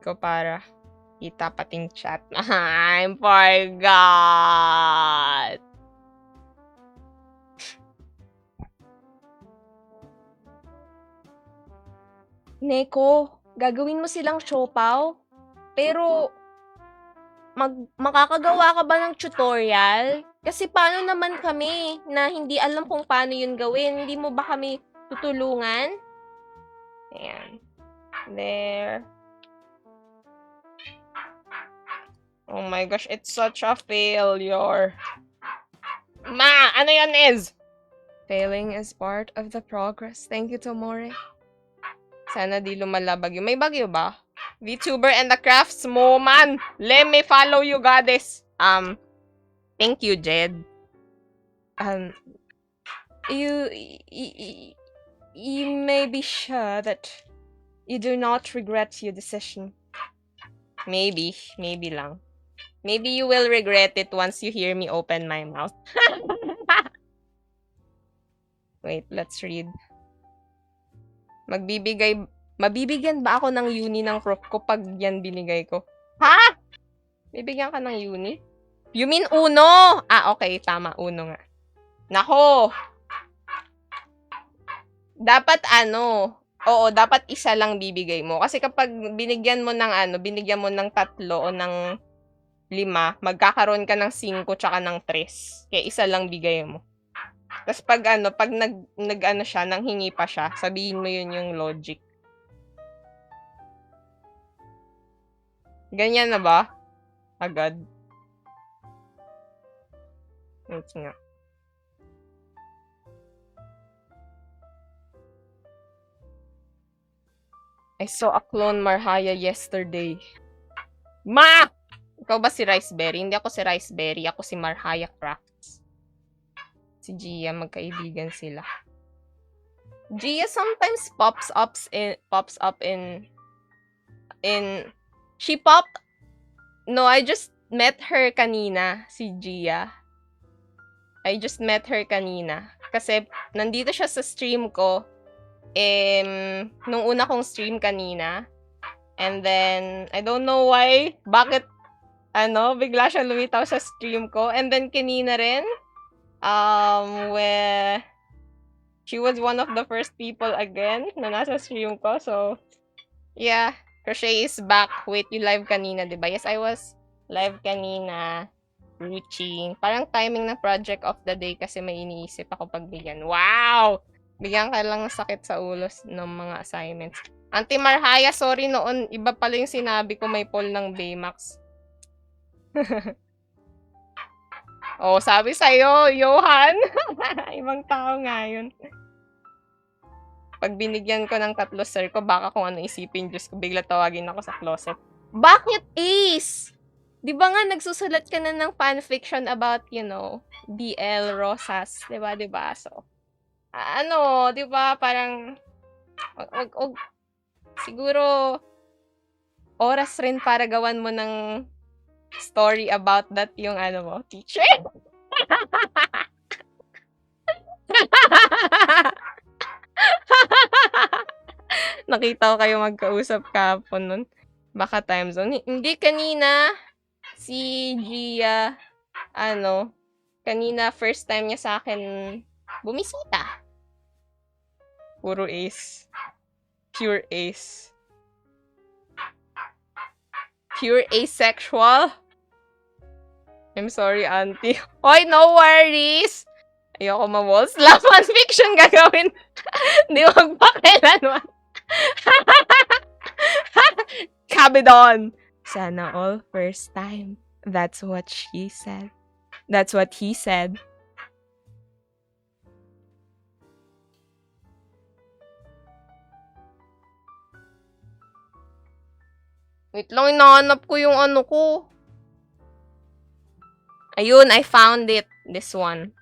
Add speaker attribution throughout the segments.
Speaker 1: ko para kita pating chat. I forgot! Neko, gagawin mo silang siopaw? Pero, makakagawa ka ba ng tutorial? Kasi paano naman kami na hindi alam kung paano yun gawin? Hindi mo ba kami tutulungan? Ayan. There. Oh my gosh, it's such a failure. Ma, ano yan is? Failing is part of the progress. Thank you, Tomore. Sana di lumala bagyo. May bagyo ba? VTuber and the crafts mo, man. Let me follow you, goddess. Thank you, Jed. You may be sure that you do not regret your decision. Maybe lang. Maybe you will regret it once you hear me open my mouth. Wait, let's read. Mabibigyan ba ako ng uni ng prof ko pag yan binigay ko? Ha? Bibigyan ka ng uni? You mean uno? Okay, tama, uno nga. Nako! Dapat oo, dapat isa lang bibigay mo. Kasi kapag binigyan mo ng binigyan mo ng 3 o ng 5, magkakaroon ka ng 5 tsaka ng 3. Kaya isa lang bigay mo. Tapos pag siya, nang hingi pa siya, sabihin mo yun yung logic. Ganyan na ba? Agad. Wait nga. I saw a clone Marhaya yesterday. Ma! Ikaw ba si Riceberry? Hindi ako si Riceberry. Ako si Marhaya Crafts. Si Gia, magkaibigan sila. Gia sometimes pops up in she popped. No, I just met her kanina, si Gia. I just met her kanina. Kasi nandito siya sa stream ko. Nung una kong stream kanina. And then, I don't know why, bakit, bigla siya lumitaw sa stream ko. And then, kanina rin, where she was one of the first people again na nasa stream ko. So, yeah, Crochet is back. Wait, you live kanina, diba? Yes, I was live kanina. Ruching. Parang timing ng project of the day kasi may iniisip ako pagbigyan. Wow! Bigyan ka lang ng sakit sa ulo ng mga assignments. Auntie Marhaya, sorry noon. Iba pala yung sinabi ko, may poll ng Baymax. Oh, sabi sa'yo, Johan. Ibang tao nga yun. Pag binigyan ko ng 3 sir ko, baka kung ano isipin, Diyos ko, bigla tawagin ako sa closet. Bakit Ace? Di ba nga nagsusulat ka na ng fanfiction about, BL Rosas? Diba? So, di ba, parang, siguro, oras rin para gawan mo ng story about that yung teacher. Nakita ko kayo magkausap kahapon nun. Baka time zone. Hindi kanina, si Gia, kanina first time niya sa akin bumisita. Puro ace. Pure ace. Pure asexual. I'm sorry, auntie. Hoy, no worries! Ayoko ma-wall slam. Fanfiction gagawin. Di magpakilanman. Kabidon! Sana all first time. That's what she said. That's what he said. Wait lang, hinahanap ko yung ko. Ayun, I found it. This one.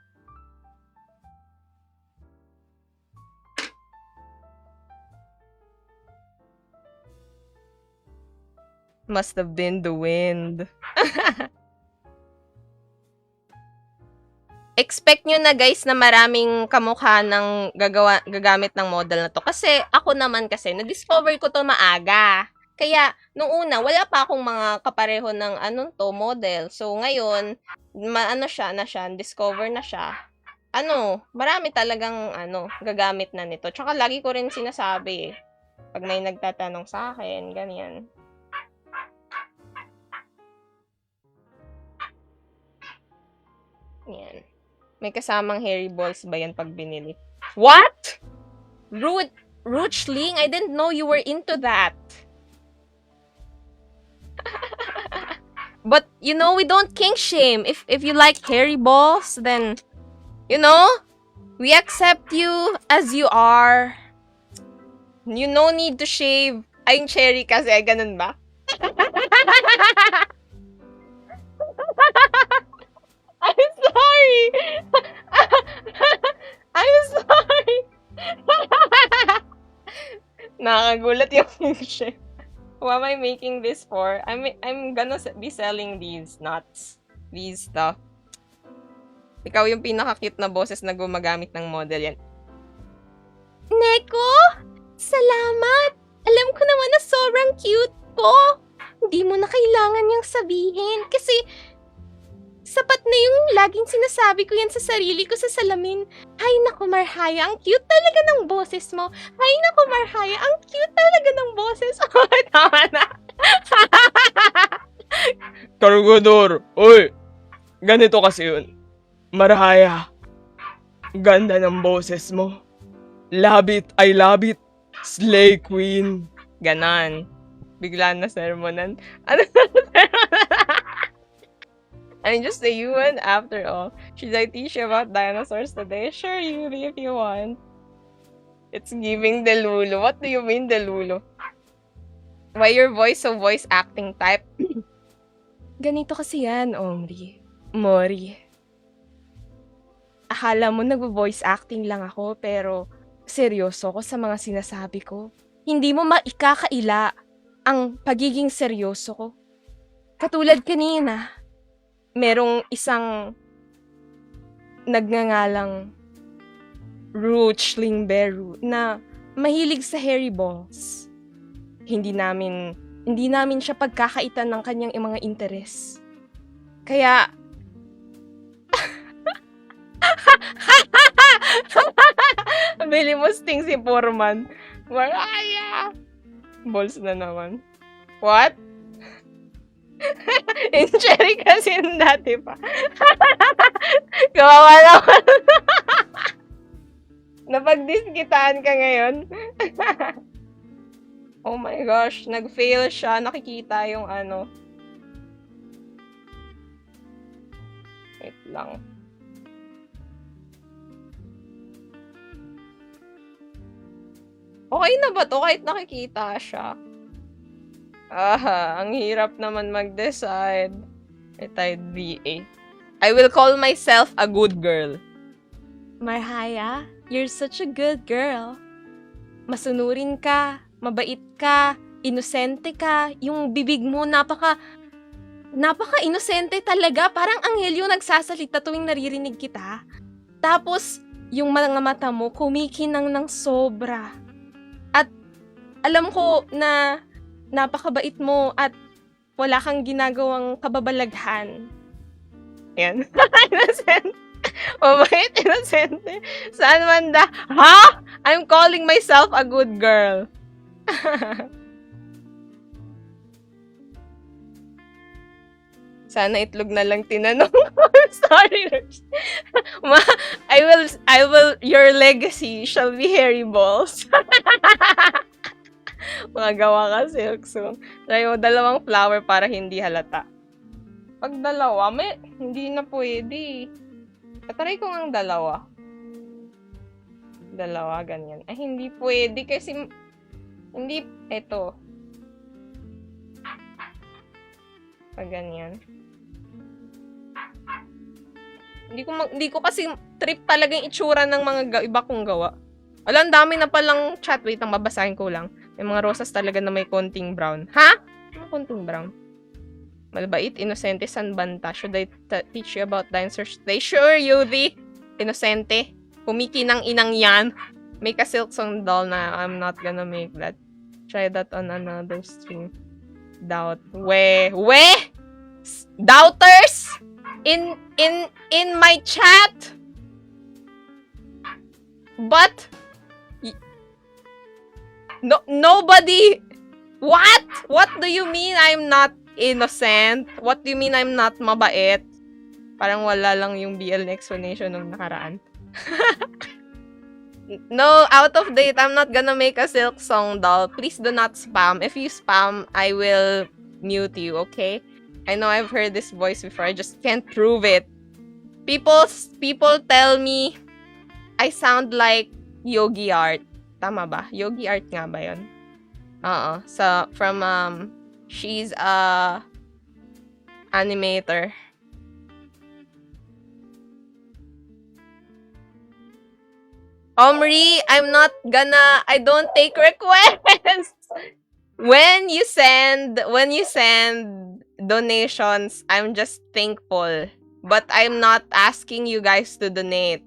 Speaker 1: Must have been the wind. Expect nyo na guys na maraming kamukha ng gagamit ng model na to. Kasi ako naman kasi, na-discover ko to maaga. Kaya, nung una, wala pa akong mga kapareho ng model. So, ngayon, discover na siya. Marami talagang, gagamit na nito. Tsaka lagi ko rin sinasabi, pag may nagtatanong sa akin, ganyan. Yan. May kasamang hairy balls ba yan pag binili? What? Ruchling? I didn't know you were into that. But, we don't kink shame. If you like hairy balls, then, we accept you as you are. You no need to shave. Ay, yung cherry kasi, ganun ba? I'm sorry! I'm sorry! Nakakagulat yung shave. Who am I making this for? I'm gonna be selling these nuts. These stuff. Ikaw yung pinaka-cute na boses na gumagamit ng model yan. Neko! Salamat! Alam ko naman na sobrang cute ko. Hindi mo na kailangan niyang sabihin kasi sapat na yung laging sinasabi ko yan sa sarili ko sa salamin. Hay naku, Marhaya, ang cute talaga ng boses mo. Hay naku, Marhaya, ang cute talaga ng boses mo. Tama na.
Speaker 2: Cargador, uy! Ganito kasi yun. Marhaya, ganda ng boses mo. Love it, I love it. Slay Queen.
Speaker 1: Ganon. Bigla na sermonan. Ano na sermonan? I'm just a human after all. Should I teach you about dinosaurs today? Sure, Yuri, if you want. It's giving Delulu. What do you mean, Delulu? Why your voice so voice acting type? Ganito kasi yan, Omri. Mori. Akala mo nagvo-voice acting lang ako, pero seryoso ko sa mga sinasabi ko. Hindi mo maikakaila ang pagiging seryoso ko. Katulad kanina, merong isang nagngangalang Ruchling Beru na mahilig sa hairy balls. Hindi namin siya pagkakaitan ng kanyang mga interes. Kaya bili mo sting si Foreman. Maraya! Balls na naman. What? Yung cherry kasi yung dati pa. Kawawa naman. Napag-diskitaan ka ngayon. Oh my gosh, nag-fail siya. Nakikita yung Wait lang. Okay na ba to kahit nakikita siya? Ang hirap naman mag-decide. Retired VA. I will call myself a good girl. Marhaya, you're such a good girl. Masunurin ka, mabait ka, inosente ka, yung bibig mo napaka-inosente talaga. Parang anghel yung nagsasalita tuwing naririnig kita. Tapos, yung mga mata mo kumikinang ng sobra. At alam ko na napakabait mo at wala kang ginagawang kababalaghan. Ayan. Innocent. Mabait, inosente. Saan banda? Ha? I'm calling myself a good girl. Sana itlog na lang tinanong ko. Sorry. Your legacy shall be hairy balls. Mga gawa ka, Silksong. Try mo 2 flower para hindi halata. Pag 2, hindi na pwede. Patry ko ng 2. 2, ganyan. Ay, hindi pwede kasi, hindi, eto. Pag ganyan. Hindi ko kasi trip talaga yung itsura ng mga iba kong gawa. Ang dami na palang chat. Wait, mabasahin ko lang. May mga rosas talaga na may konting brown. Ha? May konting brown. Malbait, inosente, sanbanta. Should I teach you about dinosaurs today? Sure, Yuvi. Inosente. Kumikinang inang yan. Make a silk song doll na I'm not gonna make that. Try that on another stream. Doubters in my chat. But nobody. What do you mean I'm not innocent? What do you mean I'm not mabait? Parang wala lang yung BL na explanation nung nakaraan. No, out of date. I'm not gonna make a Silk Song doll. Please do not spam. If you spam, I will mute you, okay? I know I've heard this voice before. I just can't prove it. People tell me I sound like Yogi Art. Tama ba? Yogi Art nga ba yun? So, from, she's a animator. Omri, I don't take requests. When you send donations, I'm just thankful. But I'm not asking you guys to donate.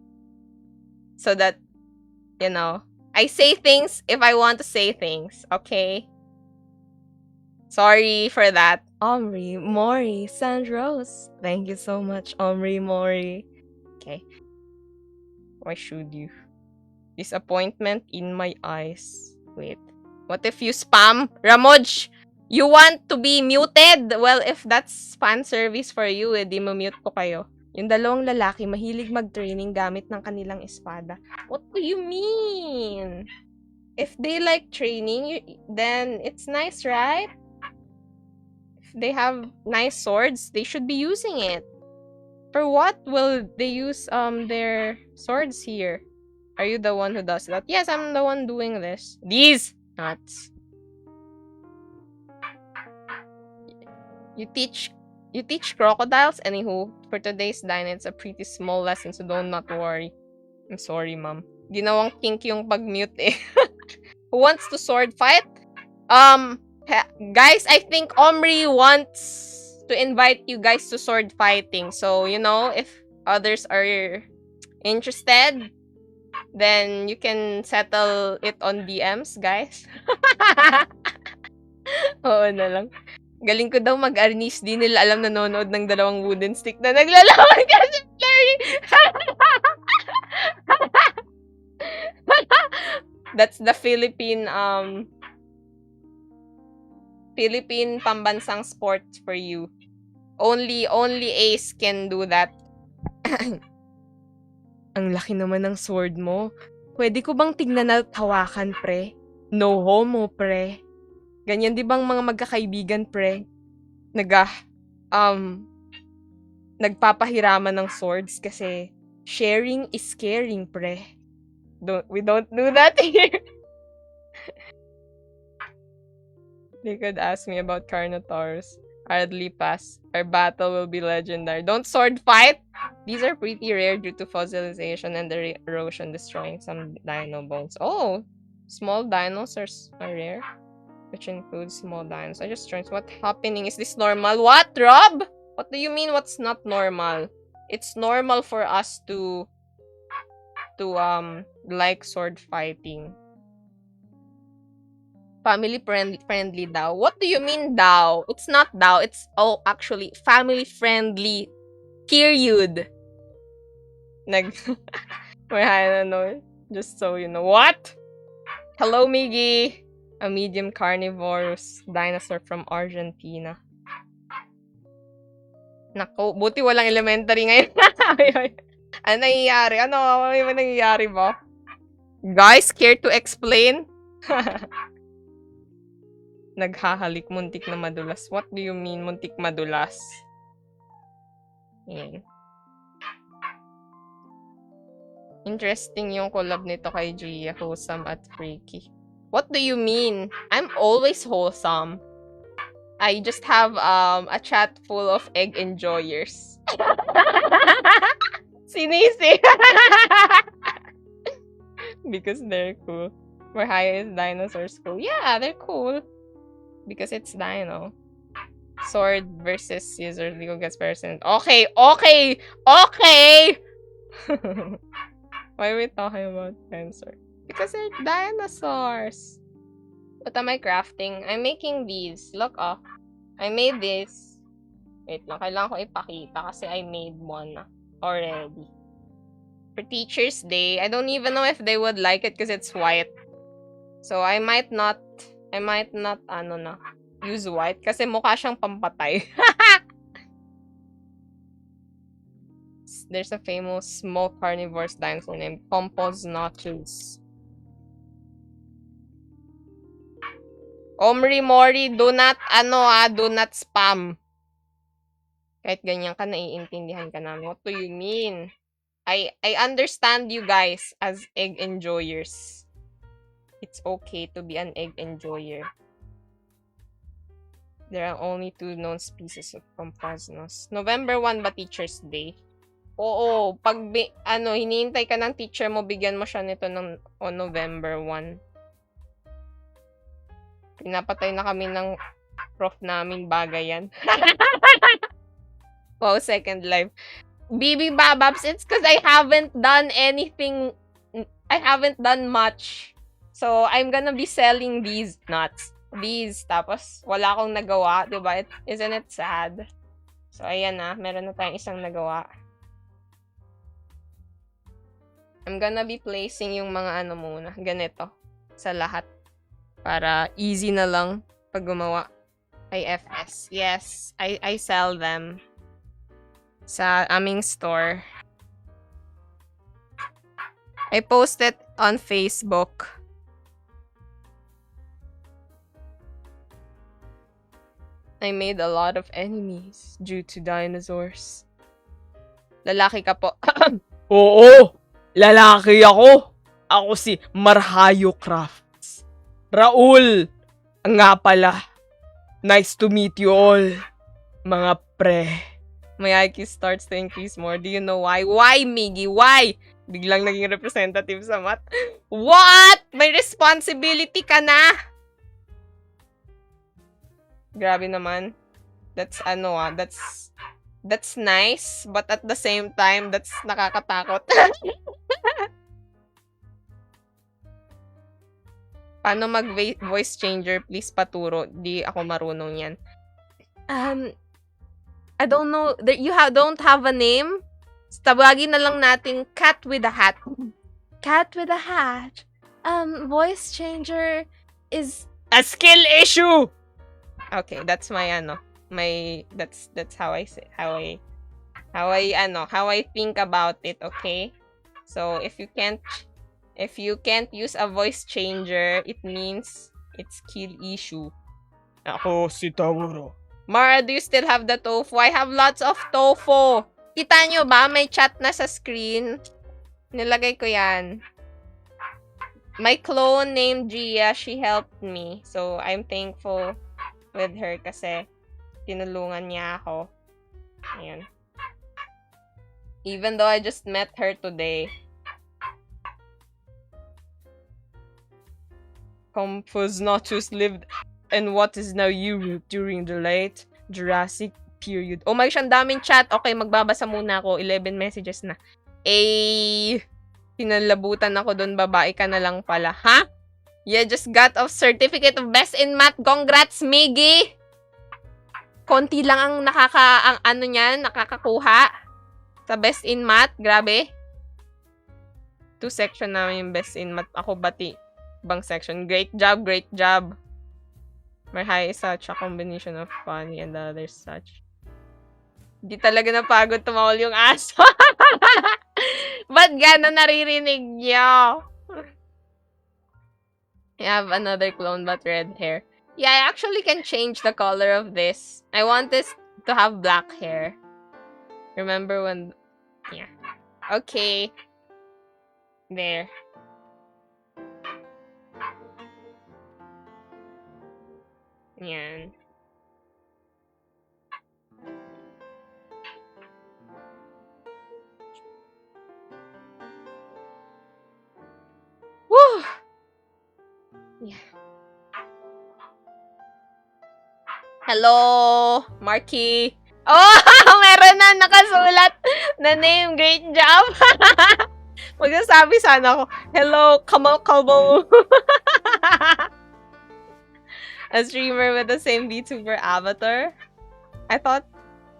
Speaker 1: So that, you know, I say things if I want to say things, okay? Sorry for that. Omri, Mori, Sandrose. Thank you so much, Omri, Mori. Okay. Why should you? Disappointment in my eyes. Wait. What if you spam? Ramoj, you want to be muted? Well, if that's fan service for you, di mute ko kayo. Yung dalawang lalaki, mahilig mag-training gamit ng kanilang espada. What do you mean? If they like training, then it's nice, right? If they have nice swords, they should be using it. For what will they use their swords here? Are you the one who does that? Yes, I'm the one doing this. These nuts. You teach crocodiles? Anywho, for today's dine, it's a pretty small lesson, so don't not worry. I'm sorry, ma'am. Ginawang kink yung pag-mute eh. Who wants to sword fight? Guys, I think Omri wants to invite you guys to sword fighting. So, you know, if others are interested, then you can settle it on DMs, guys. Oo na lang. Galing ko daw mag-arnis. Di nila alam nanonood ng dalawang wooden stick na naglalaban kasi Larry. That's the Philippine pambansang sport for you. Only Ace can do that. Ang laki naman ng sword mo. Pwede ko bang tignan at hawakan, pre? No homo, pre. Ganyan di bang mga magkakaibigan, pre? Nagpapahiraman ng swords kasi sharing is caring, pre. We don't do that here. They could ask me about Carnotaurus. Hardly pass. Our battle will be legendary. Don't sword fight! These are pretty rare due to fossilization and the erosion destroying some dino bones. Oh! Small dinosaurs are rare. Which includes small dinos. I just joined. What's happening? Is this normal? What, Rob? What do you mean what's not normal? It's normal for us to like sword fighting. Family friendly daw. What do you mean daw? It's not daw. It's actually family friendly. Period. I don't know. Just so you know. What? Hello, Miggy. A medium carnivorous dinosaur from Argentina. Nako, buti walang elementary ngayon. Ano nangyayari? Ano nangyayari ba? Guys, care to explain? Naghahalik, muntik na madulas. What do you mean, muntik madulas? Yan. Interesting yung collab nito kay Gia, wholesome at freaky. What do you mean? I'm always wholesome. I just have a chat full of egg enjoyers. Sinisi. Because they're cool. Where high is dinosaurs cool? Yeah, they're cool. Because it's dino. Sword versus scissors. Legal gets person. Okay. Why are we talking about dinosaurs? Because they're dinosaurs. What am I crafting? I'm making these. Look, oh. I made this. Wait lang, kailangan ko ipakita kasi I made one already. For Teacher's Day, I don't even know if they would like it because it's white. So, I might not, use white kasi mukha siyang pampatay. There's a famous small carnivorous dinosaur named Pompos Nachos. Omri Mori, do not spam. Kahit ganyan ka, naiintindihan ka namin. What do you mean? I understand you guys as egg enjoyers. It's okay to be an egg enjoyer. There are only 2 known species of Pampasnos. November 1 ba Teacher's Day? Oo, pag hinihintay ka ng teacher mo, bigyan mo siya nito on November 1. Pinapatay na kami ng prof namin, bagay yan. Wow, second life. BB Bababs, it's because I haven't done anything. I haven't done much. So, I'm gonna be selling these nuts. These. Tapos, wala akong nagawa. Diba? Isn't it sad? So, ayan na. Meron na tayong isang nagawa. I'm gonna be placing yung mga muna. Ganito. Sa lahat. Para easy na lang pag gumawa. IFS. Yes. I sell them. Sa aming store. I post it on Facebook. I made a lot of enemies due to dinosaurs. Lalaki ka po.
Speaker 2: Oo! Lalaki ako! Ako si Marhayo Crafts. Raul! Nga pala. Nice to meet you all, mga pre.
Speaker 1: My IQ starts to increase more. Do you know why? Why, Miggy? Why? Biglang naging representative sa math. What? May responsibility ka na? Grabe naman. That's that's nice, but at the same time, that's nakakatakot. Paano mag-voice changer? Please paturo. Di ako marunong yan. I don't know. You don't have a name? Tawagin na lang natin Cat with a Hat. Cat with a Hat. Voice changer is
Speaker 2: A skill issue!
Speaker 1: okay. That's my that's how I say how I think about it. Okay. So if you can't use a voice changer, it means it's skill issue.
Speaker 2: Ako si Tauro.
Speaker 1: Mara, do you still have the tofu? I have lots of tofu. Kita nyo ba? May chat na sa screen. Nilagay ko yan. My clone named Gia, she helped me. So, I'm thankful with her kasi tinulungan niya ako. Ayan. Even though I just met her today. Compsognathus lived in what is now Europe during the late Jurassic period. Oh my gosh, ang daming chat. Okay, magbabasa muna ako. 11 messages na. Pinalabutan ako doon. Babae ka na lang pala. Ha? You just got a certificate of best in math. Congrats, Miggy! Konti lang ang nakakakuha sa best in math. Grabe. 2 section namin yung best in math. Ako bati. Ibang section. Great job, great job. Marhay is such a combination of funny and the other such. Di talaga napagod tumawal yung aso. Ba't gano'n naririnig niyo? I have another clone but red hair. Yeah, I actually can change the color of this. I want this to have black hair. Remember when... Yeah. Okay. There. Yan. Woo! Yeah. Hello, Marky. Oh, meron na nakasulat na name. Great job. Magsasabi sana ako, hello, Kamal Kalbo. A streamer with the same VTuber avatar? I thought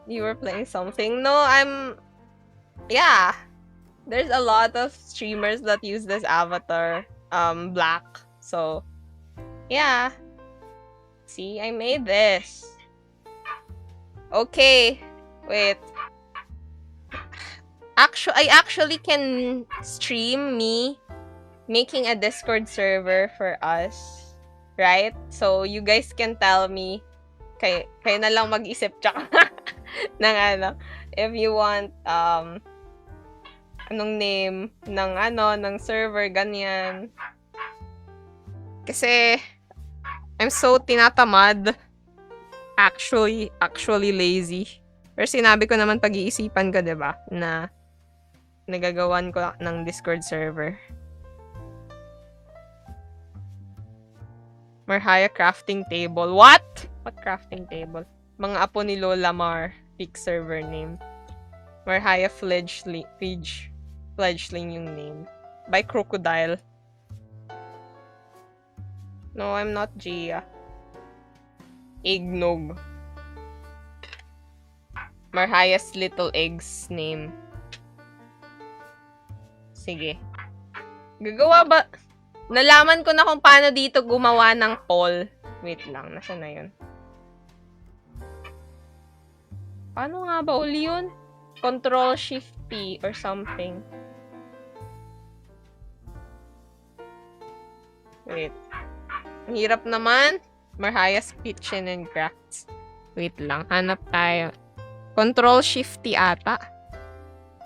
Speaker 1: you were playing something. No, yeah. There's a lot of streamers that use this avatar, black. So, yeah. See, I made this. Okay. Wait. I actually can stream me making a Discord server for us. Right? So, you guys can tell me. Kayo na lang mag-isip tsaka ng ano. If you want, anong name ng server, ganyan. Kasi, I'm so tinatamad. Actually lazy. Pero sinabi ko naman pag-iisipan ko, diba? Na nagagawan ko ng Discord server. Marhaya crafting table. What? What crafting table? Mga apo ni Lola Mar. Pick server name. Marhaya fledgling yung name. By Crocodile. No, I'm not Gia. Eggnog. Marhaya's little eggs name. Sige. Gagawa ba? Nalaman ko na kung paano dito gumawa ng poll. Wait lang, nasa na yun? Paano nga ba uli yun? Control-Shift-P or something. Wait. Ang hirap naman. Marhaya's Kitchen and Crafts. Wait lang, hanap tayo. Control-Shift-T ata.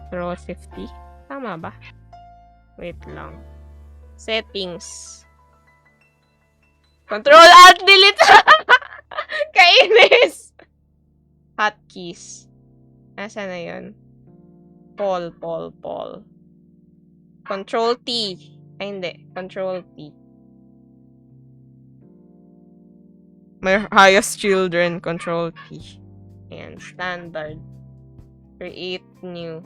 Speaker 1: Control-Shift-T. Tama ba? Wait lang. Settings. Control-Alt-Delete! Kainis! Hotkeys. Nasa na yun? Poll. Control-T. Ay, hindi. Control-T. Marhaya's Children. Control-T. Ayan. Standard. Create new.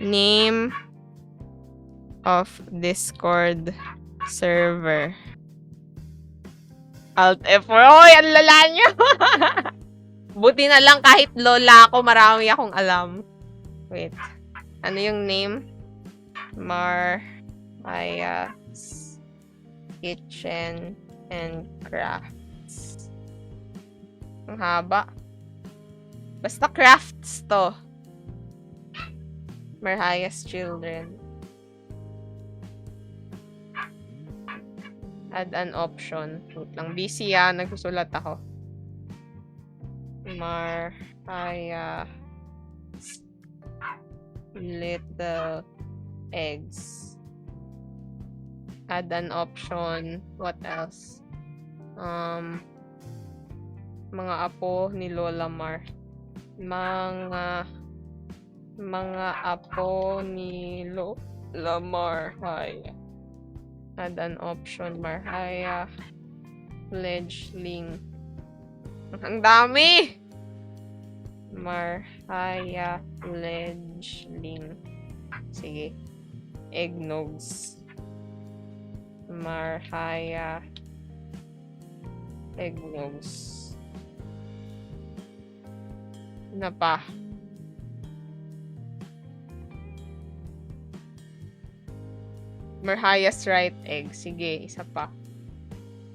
Speaker 1: Name of Discord server. Alt F4. Oy, ang lala nyo! Buti na lang kahit lola ako, marami akong alam. Wait. Ano yung name? Marhaya's Kitchen and Crafts. Ang haba. Basta crafts to. Marhaya's Children. Add an option. Wait lang. Busy nagsusulat ako. Marhaya's little eggs. Add an option. What else? Mga apo ni Lola Mar. Mga apo ni Lola Marhaya. Add an option. Marhaya fledgling. Ang dami! Marhaya fledgling. Sige. Eggnogs. Marhaya eggnogs. Ano pa? Marhaya's right egg. Sige, isa pa.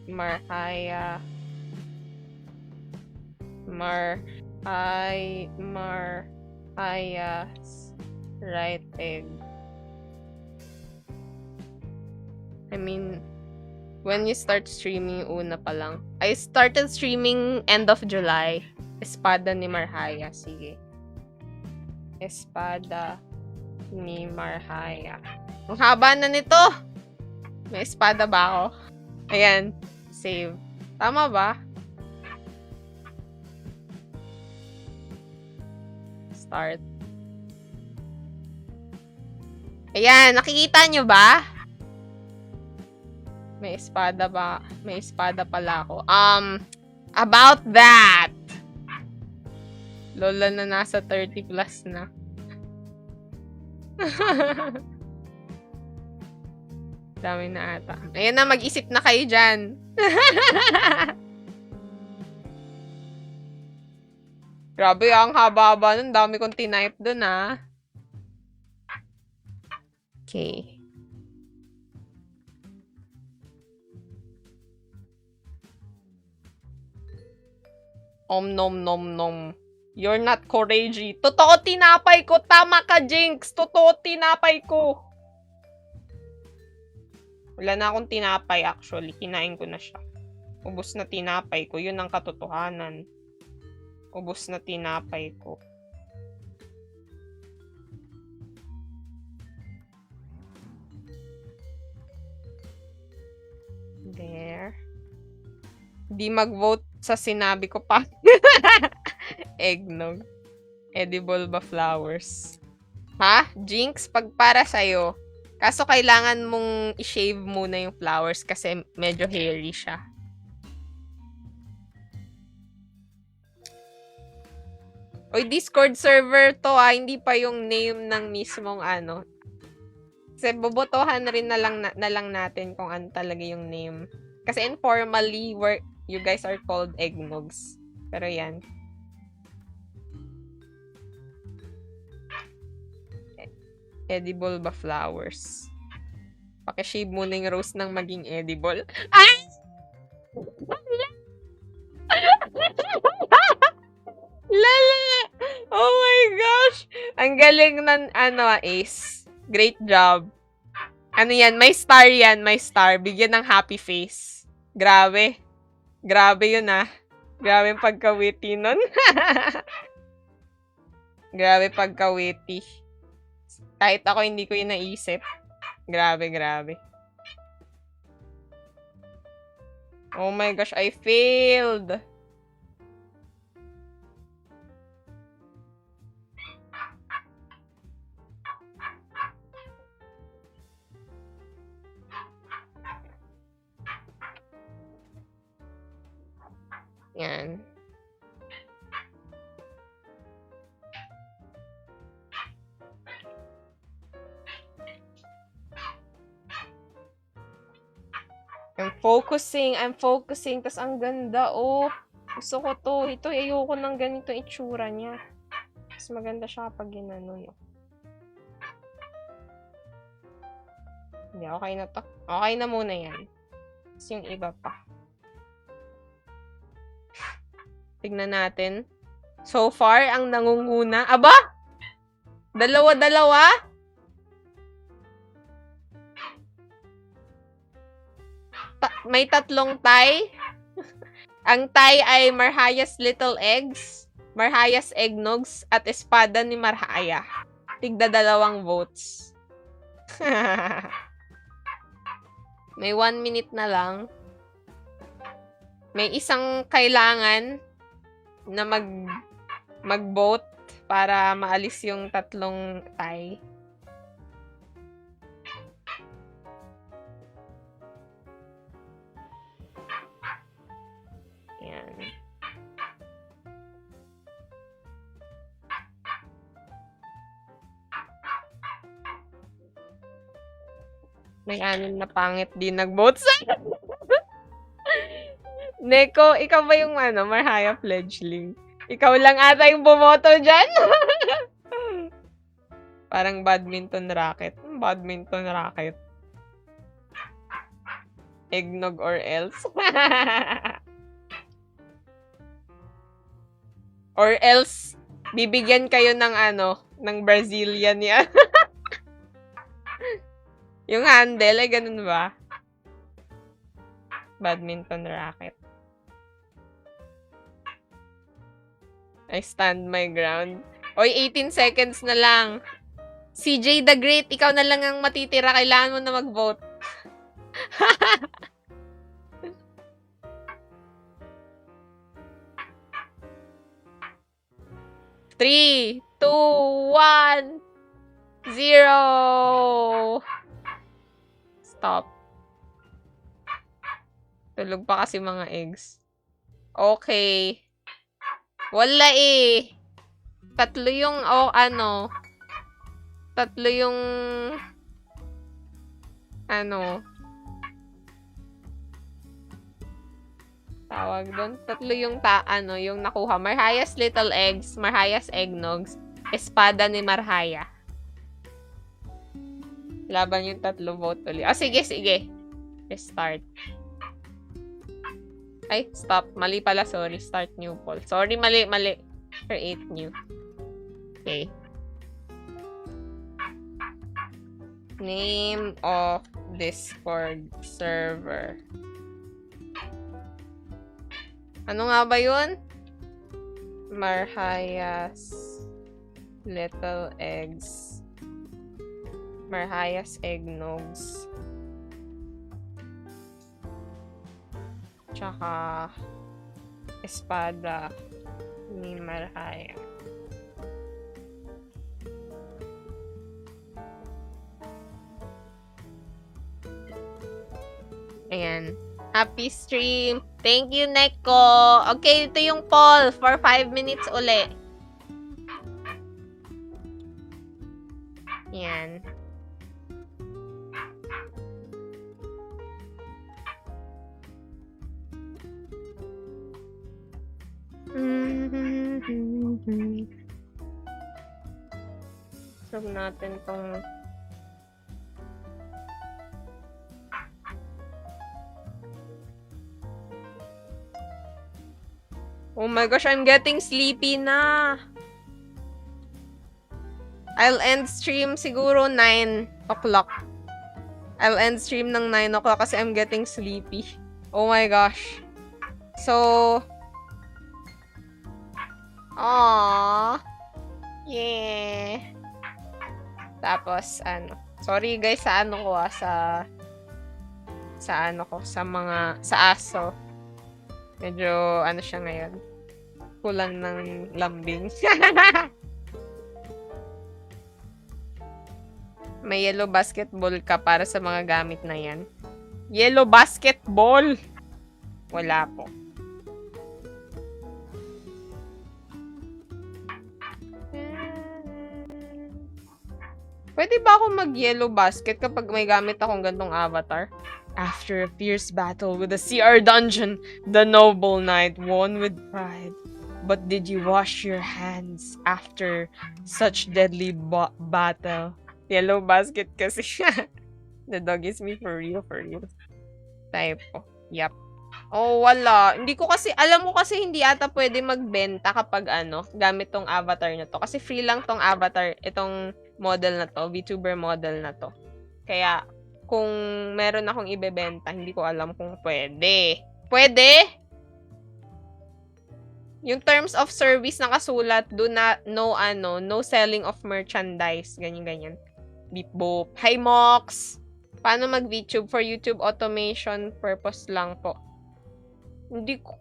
Speaker 1: Marhaya's right egg. I mean, when you start streaming, una pa lang. I started streaming end of July. Espada ni Marhaya. Sige. Espada ni Marhaya. Ang haba na nito! May espada ba ako? Ayan. Save. Tama ba? Start. Ayan. Nakikita nyo ba? May espada ba? May espada pala ako. About that! Lola na nasa 30 plus na. Dami na ata. Ayan na, mag-isip na kayo dyan. Grabe, ang haba-haba nun. Dami kong tinype dun, ah. Okay. Om nom nom nom. You're not courageous. Totoo tinapay ko. Tama ka, Jinx. Totoo tinapay ko. Wala na akong tinapay actually. Kinain ko na siya. Ubus na tinapay ko. Yun ang katotohanan. Ubus na tinapay ko. There. Di mag-vote sa sinabi ko pa. Eggnog. Edible ba flowers? Ha? Jinx, pag para sa'yo. Kaso kailangan mong i-shave muna yung flowers kasi medyo hairy siya. Oy, Discord server to hindi pa yung name ng mismong ano. Kasi bobotohan rin na lang natin kung ano talaga yung name. Kasi informally, you guys are called eggnogs. Pero yan. Edible ba flowers? Pakishave muna yung rose ng maging edible. Ay! Lala! Oh my gosh! Ang galing ng Ace. Great job. Ano yan? May star yan. May star. Bigyan ng happy face. Grabe. Grabe yun Grabe yung pagka-witty nun. Grabe pagka-witty. Kahit ako hindi ko yun naisip. Grabe, grabe. Oh my gosh, I failed. Yan. I'm focusing. Tas ang ganda, oh. Gusto ko to. Ito, ayoko ng ganito itsura niya. Mas maganda siya kapag ginano, no? Hindi, okay na to. Okay na muna yan. Tapos yung iba pa. Tignan natin. So far, ang nangunguna. Aba! Dalawa-dalawa? May tatlong tie. Ang tie ay Marhaya's Little Eggs, Marhaya's Eggnogs, at Espada ni Marhaya. Tigda 2 votes. May 1 minute na lang. May isang kailangan na mag-vote para maalis yung 3 tie. Yan. May 6 na pangit din nag-vote sa Neko, ikaw ba yung Marhaya fledgling? Ikaw lang ata yung bumoto dyan? Parang badminton racket. Badminton racket. Eggnog or else. Or else, bibigyan kayo ng ng Brazilian yan. Yung handle, ay ganun ba? Badminton racket. I stand my ground. Oy, 18 seconds na lang. CJ the Great, ikaw na lang ang matitira. Kailangan mo na mag-vote. Three, 2, 1, 0. Stop. Tulog pa kasi mga eggs. Okay. Wala eh. 3 yung, tatlo yung ano, tawag doon. Tatlo yung yung nakuha. Marhaya's Little Eggs, Marhaya's Eggnogs, Espada ni Marhaya. Laban yung tatlo, vote ulit. Oh, sige. Restart. Ay, stop. Mali pala, sorry. Start new poll. Sorry, mali. Create new. Okay. Name of Discord server. Ano nga ba yun? Marhaya's Little Eggs. Marhaya's Eggnogs. Tsaka Espada ni Marhaya. Ayan. Happy stream. Thank you, Neko. Okay, ito yung poll for 5 minutes uli. Yan. Sub natin tong oh my gosh, I'm getting sleepy na. I'll end stream siguro 9 o'clock. I'll end stream ng 9 o'clock kasi I'm getting sleepy. Oh my gosh. So, aww. Yeah. Tapos, sorry guys sa sa aso. Medyo, siya ngayon. Kulang ng lambing. May yellow basketball ka para sa mga gamit na yan. Yellow basketball! Wala po. Pwede ba ako mag-yellow basket kapag may gamit akong gantong avatar? After a fierce battle with the CR dungeon, the noble knight won with pride. But did you wash your hands after such deadly battle? Yellow basket kasi. The dog is me for real. Typo. Yup. Oh, wala. Alam ko kasi hindi ata pwede magbenta kapag gamit tong avatar na to. Kasi free lang tong avatar, itong model na to, VTuber model na to. Kaya, kung meron akong ibebenta, hindi ko alam kung pwede. Pwede? Yung terms of service nakasulat, no selling of merchandise. Ganyan. Beep boop. Hi, Mox! Paano mag-VTube? For YouTube automation purpose lang po. Hindi ko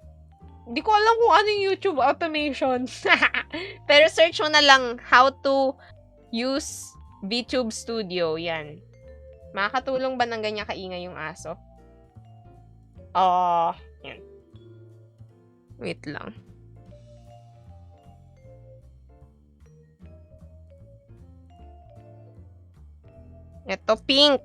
Speaker 1: alam kung ano yung YouTube automation. Pero search mo na lang how to use VTube Studio. Yan. Makakatulong ba ng ganyan kaingay yung aso? Yan. Wait lang. Ito, pink.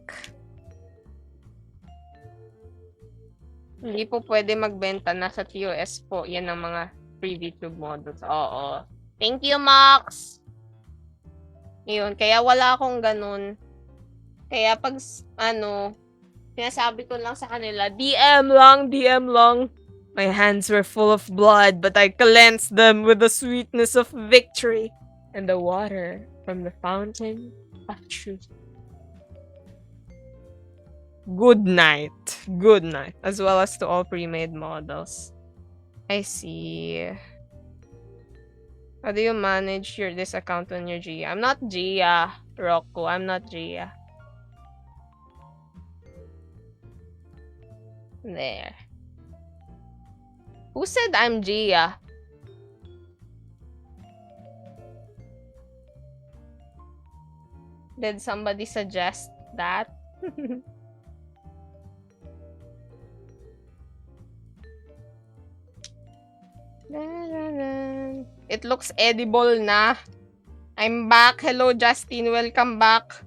Speaker 1: Hindi po pwede magbenta. Nasa TOS po. Yan ang mga free VTube models. Oo. Thank you, Max! Yun. Kaya wala akong ganun. Kaya pag, sinasabi ko lang sa kanila, DM lang. My hands were full of blood, but I cleansed them with the sweetness of victory and the water from the fountain of truth. Good night. As well as to all pre-made models. I see. How do you manage this account on your Gia? I'm not Gia, Rocco. I'm not Gia. There. Who said I'm Gia? Did somebody suggest that? It looks edible na. I'm back. Hello, Justin. Welcome back.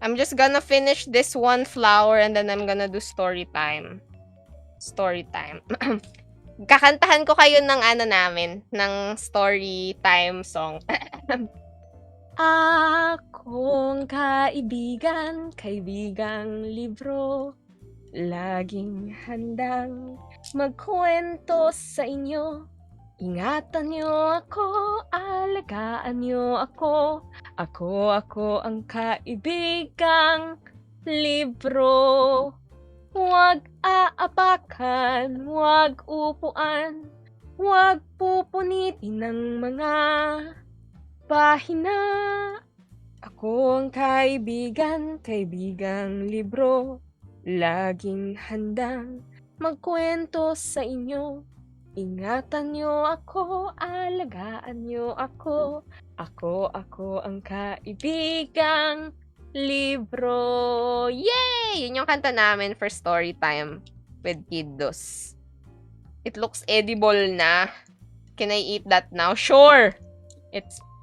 Speaker 1: I'm just gonna finish this one flower and then I'm gonna do story time. Story time. Kakantahan ko kayo ng ano namin, ng story time song. Akong kaibigan, kaibigang libro, laging handang magkwento sa inyo. Ingatan niyo ako, alagaan niyo ako. Ako ang kaibigang libro. Huwag aapakan, huwag upuan, huwag pupunitin ng mga pahina. Ako ang kaibigan, kaibigang libro. Laging handang magkwento sa inyo. Ingatan niyo ako, alagaan niyo ako. Ako ang kaibigang libro. Yay! Yun yung kanta namin for story time with kiddos. It looks edible na. Can I eat that now? Sure!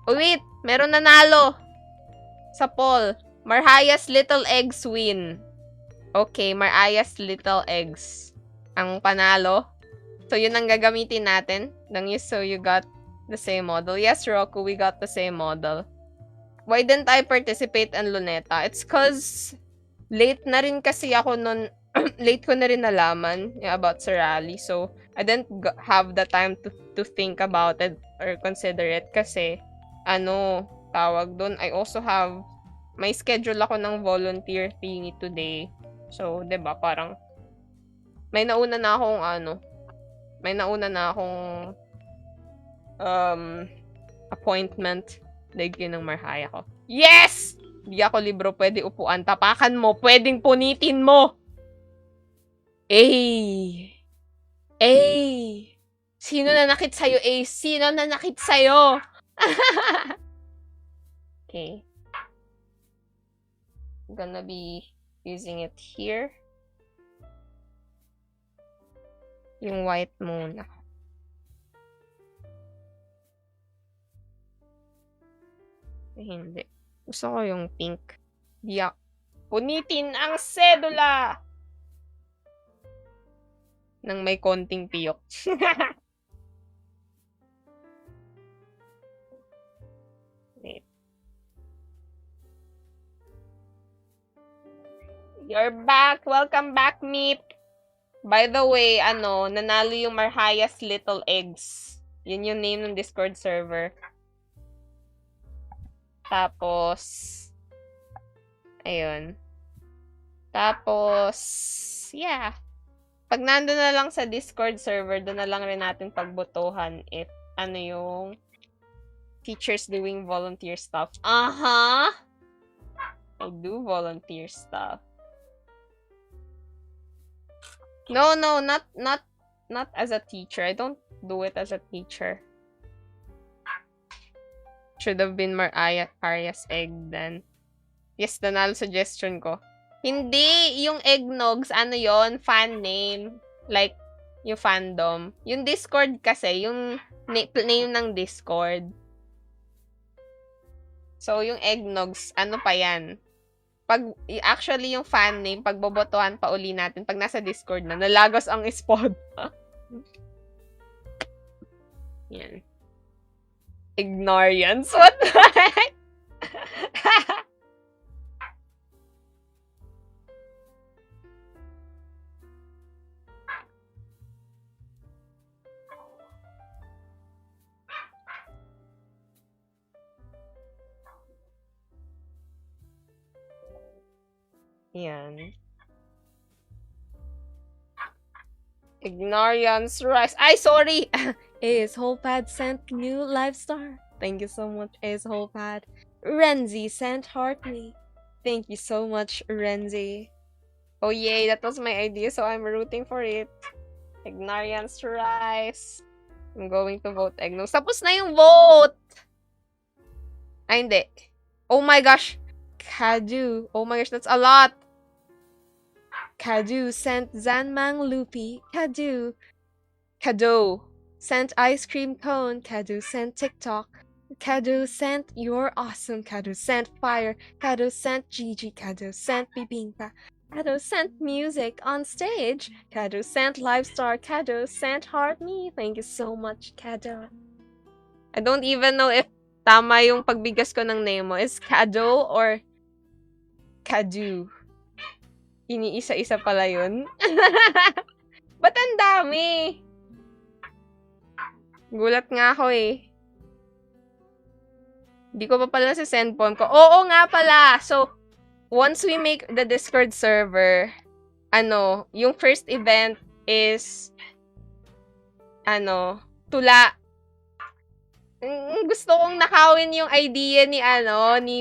Speaker 1: Oh wait! Meron nanalo! Sa poll. Marhaya's Little Eggs win. Okay, Marhaya's Little Eggs ang panalo. So, yun ang gagamitin natin. So, you got the same model. Yes, Roku, we got the same model. Why didn't I participate in Luneta? It's cause late na rin kasi ako nun, late ko na rin nalaman about Sir Ali. So, I didn't have the time to think about it or consider it kasi, tawag dun, I also have, may schedule ako ng volunteer thingy today. So, 'di ba parang, may nauna na akong appointment. Lagyan ng Marhaya ko. Yes! Di ako libro, pwede upuan. Tapakan mo, pwedeng punitin mo. Sino nanakit sa'yo, Sino nanakit sa'yo? Okay. I'm gonna be using it here. Yung white muna. Hindi. Gusto ko yung pink. Diyak. Punitin ang sedula! Nang may konting piyok. Wait. You're back! Welcome back, Meep! By the way, nanalo yung Marhaya's Little Eggs. Yun yung name ng Discord server. Tapos, ayun. Tapos, yeah. Pag nandun na lang sa Discord server, doon na lang rin natin pagbotohan yung teachers doing volunteer stuff. I do volunteer stuff. No, not as a teacher. I don't do it as a teacher. Should have been Maria's egg then. Yes, nanalo suggestion ko. Hindi, yung eggnogs, yon, fan name. Like, yung fandom. Yung Discord kasi, yung name ng Discord. So, yung eggnogs, pa yan? Actually, yung fan name, pagbobotohan pa uli natin, pag nasa Discord na, nalagos ang spot. Yan. Ignorance? What the heck? Yan. Ignorance rise. Ay, sorry! Ace Holpad sent new live star. Thank you so much, Ace Holpad. Renzi sent heart me. Thank you so much, Renzi. Oh yay, that was my idea, so I'm rooting for it. Ignorance rise. I'm going to vote Eggnog. Tapos na yung vote! Ay, hindi. Oh my gosh. Kaju. Oh my gosh, that's a lot. Kaju sent Zanmang Lupi. Kaju. Kado sent ice cream cone. Kadu sent TikTok. Cadocent, you're awesome. Cadocent Fire. Cadocent Gigi. Cadocent Bibingka. Cadocent Music on stage. Cadocent Live Star. Cadocent Heart Me. Thank you so much, Cado. I don't even know if tama yung pagbigas ko ng name mo. Is Cado or Cadu? Iniisa-isa pala yun. Ba't ang dami? Gulat nga ako eh. Hindi ko pa pala sa send phone ko. Oo nga pala. So, once we make the Discord server, yung first event is, tula. Gusto kong nakawin yung idea ni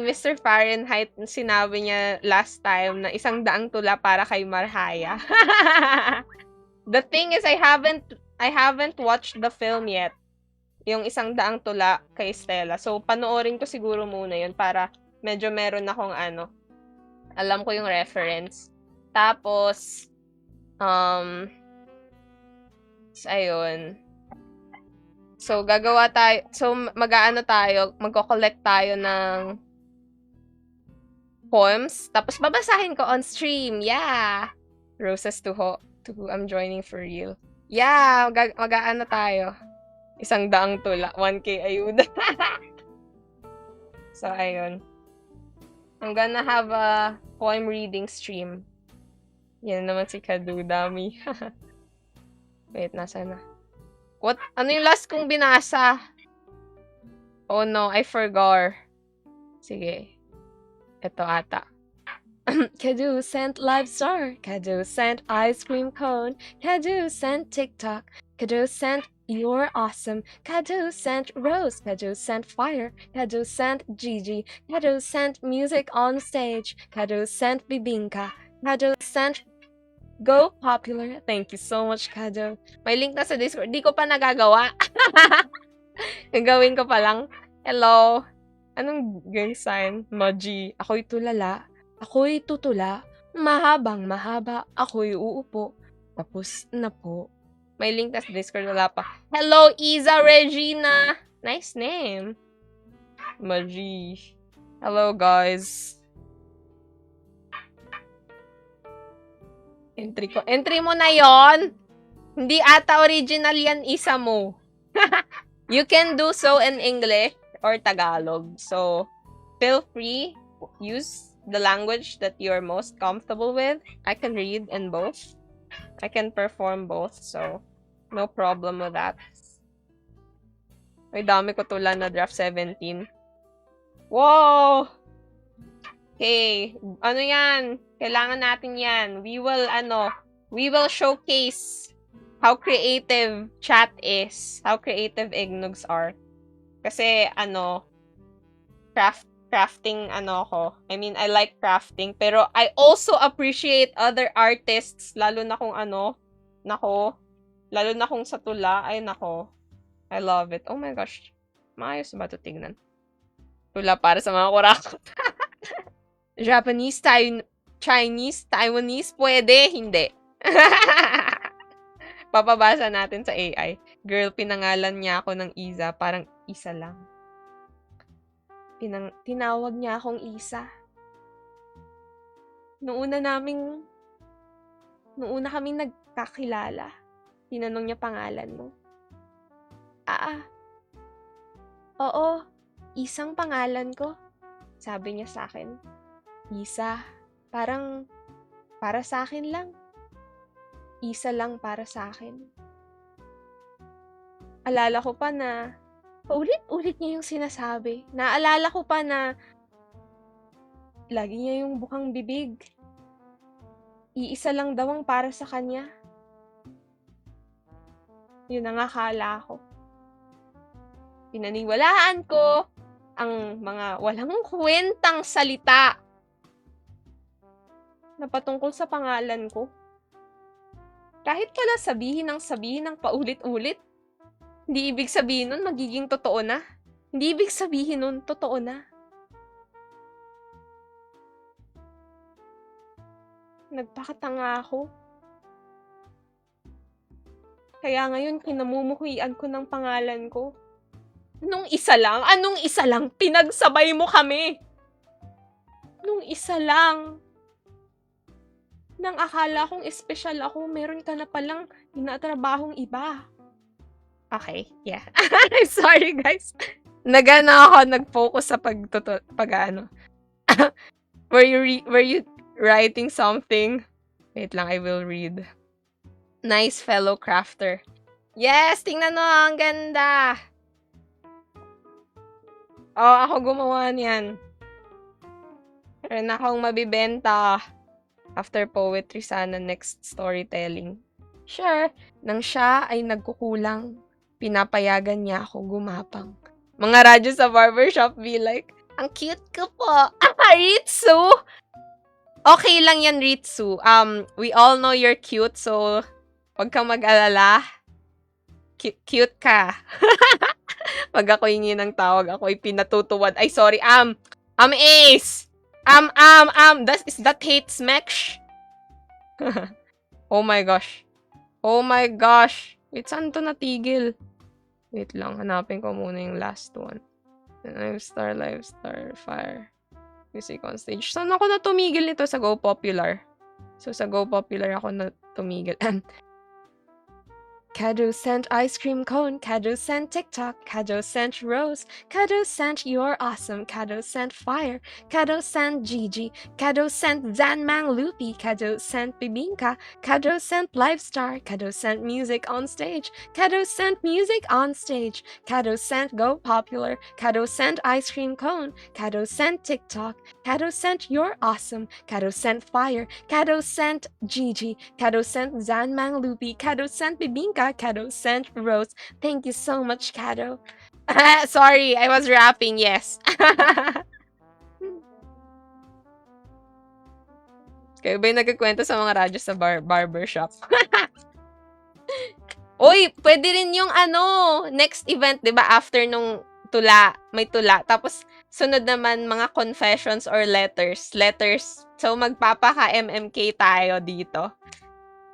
Speaker 1: Mr. Fahrenheit. Sinabi niya last time na 100 tula para kay Marhaya. The thing is, I haven't watched the film yet. Yung 100 tula kay Stella. So, panoorin ko siguro muna yun para medyo meron akong alam ko yung reference. Tapos, ayun. So, gagawa tayo, magko-collect tayo ng poems. Tapos, babasahin ko on stream. Yeah! Roses to who I'm joining for real. Yeah! Tayo. 100 tula. 1K ayuda. So, ayun. I'm gonna have a poem reading stream. Yan naman si Kadudami. Wait, nasa na? What? Ano yung last kong binasa? Oh no, I forgot. Sige. Ito ata. Cadocent Live Star. Cadocent Ice Cream Cone. Cadocent TikTok. Cadocent You're Awesome. Cadocent Rose. Cadocent Fire. Cadocent Gigi. Cadocent Music on Stage. Cadocent Bibingka. Cadocent Go Popular. Thank you so much, Cado. May link na sa Discord. Di ko pa nagagawa. Gagawin ko pa lang. Hello. Anong gang sign? Maji. Ako'y tulala. Ako'y tutula. Mahabang mahaba. Ako'y uupo. Tapos na po. May link na sa Discord. Wala pa. Hello, Iza Regina. Nice name. Maji. Hello, guys. Entry ko. Entry mo na yon. Hindi ata original yan, isa mo. You can do so in English or Tagalog. So, feel free. Use the language that you're most comfortable with. I can read in both. I can perform both. So, no problem with that. May dami ko tula na draft 17. Wow! Okay. Ano yan? Kailangan natin yan. We will showcase how creative chat is. How creative Ignugs are. Kasi, crafting, ako. I mean, I like crafting. Pero, I also appreciate other artists. Lalo na kung lalo na kung sa tula. Ay, nako. I love it. Oh my gosh. Maayos ba ito tignan? Tula para sa mga kurakot. Japanese, Chinese, Taiwanese, pwede, hindi. Papabasa natin sa AI. Girl, pinangalan niya ako ng Isa, parang isa lang. Tinawag niya akong Isa. Noong una kaming nagkakilala, tinanong niya pangalan mo. Oo, Isang pangalan ko. Sabi niya sa akin. Isa, parang para sa akin lang. Isa lang para sa akin. Alala ko pa na paulit-ulit niya yung sinasabi. Naalala ko pa na lagi niya yung bukang bibig. Iisa lang daw ang para sa kanya. Yun ang akala ko. Pinaniwalaan ko ang mga walang kwentang salita na patungkol sa pangalan ko. Kahit pala sabihin ng paulit-ulit, hindi ibig sabihin nun magiging totoo na. Hindi ibig sabihin nun totoo na. Nagpakatanga ako. Kaya ngayon kinamumuhian ko ng pangalan ko. Nung isa lang? Anong isa lang? Pinagsabay mo kami. Nung isa lang. Nang akala kong espesyal ako, meron ka na palang inatrabahong iba. Okay, yeah. I'm sorry, guys. Nag-focus sa pag-ano. Were you writing something? Wait lang, I will read. Nice fellow crafter. Yes, tingnan mo, ang ganda. Oh, ako gumawa niyan. Meron akong mabibenta. After poetry, sana next storytelling. Sure, nang siya ay nagkukulang, pinapayagan niya ako gumapang. Mga radyo sa barbershop be like, ang cute ko po. Ritsu! Okay lang yan, Ritsu. We all know you're cute, so huwag kang mag-alala. Cute ka. Pag ako hingi ng tawag, ako'y pinatutuwad. Ay, sorry, Ace! Is that hate smash? Oh my gosh. Oh my gosh. Wait, saan to natigil? Wait lang, hanapin ko muna yung last one. Live Star, Fire. Music on stage. Saan ako na tumigil nito? Sa Go Popular. So, sa Go Popular ako na tumigil. Kado sent ice cream cone, Kado sent TikTok, Kado sent Rose, Kado sent You're Awesome, Kado sent Fire, Kado sent Gigi, Kado sent Zanmang Loopy, Kado sent Bibinka, Kado sent Livestar, Kado sent Music on Stage, Kado sent Music on Stage, Kado sent Go Popular, Kado sent Ice Cream Cone, Kado sent TikTok, Kado sent You're Awesome, Kado sent Fire, Kado sent Gigi, Kado sent Zanmang Loopy, Kado sent Bibinka, Kado sent Rose. Thank you so much, Kado. Sorry, I was rapping, yes. Kayo ba yung nagkikwento sa mga radyo sa barbershop? Uy, pwede rin yung next event, di ba? After nung tula, may tula. Tapos, sunod naman mga confessions or letters. So, magpapaka-MMK tayo dito.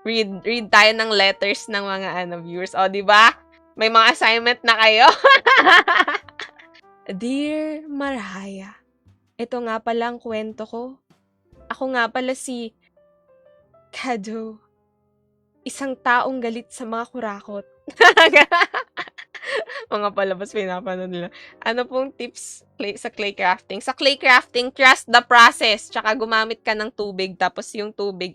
Speaker 1: Read tayo ng letters ng mga viewers. O, di ba? May mga assignment na kayo. Dear Marhaya, ito nga pala ang kwento ko. Ako nga pala si Kado. Isang taong galit sa mga kurakot. Mga palabas pinapanood nila. Ano pong tips sa clay crafting? Sa clay crafting, trust the process. Tsaka gumamit ka ng tubig. Tapos yung tubig,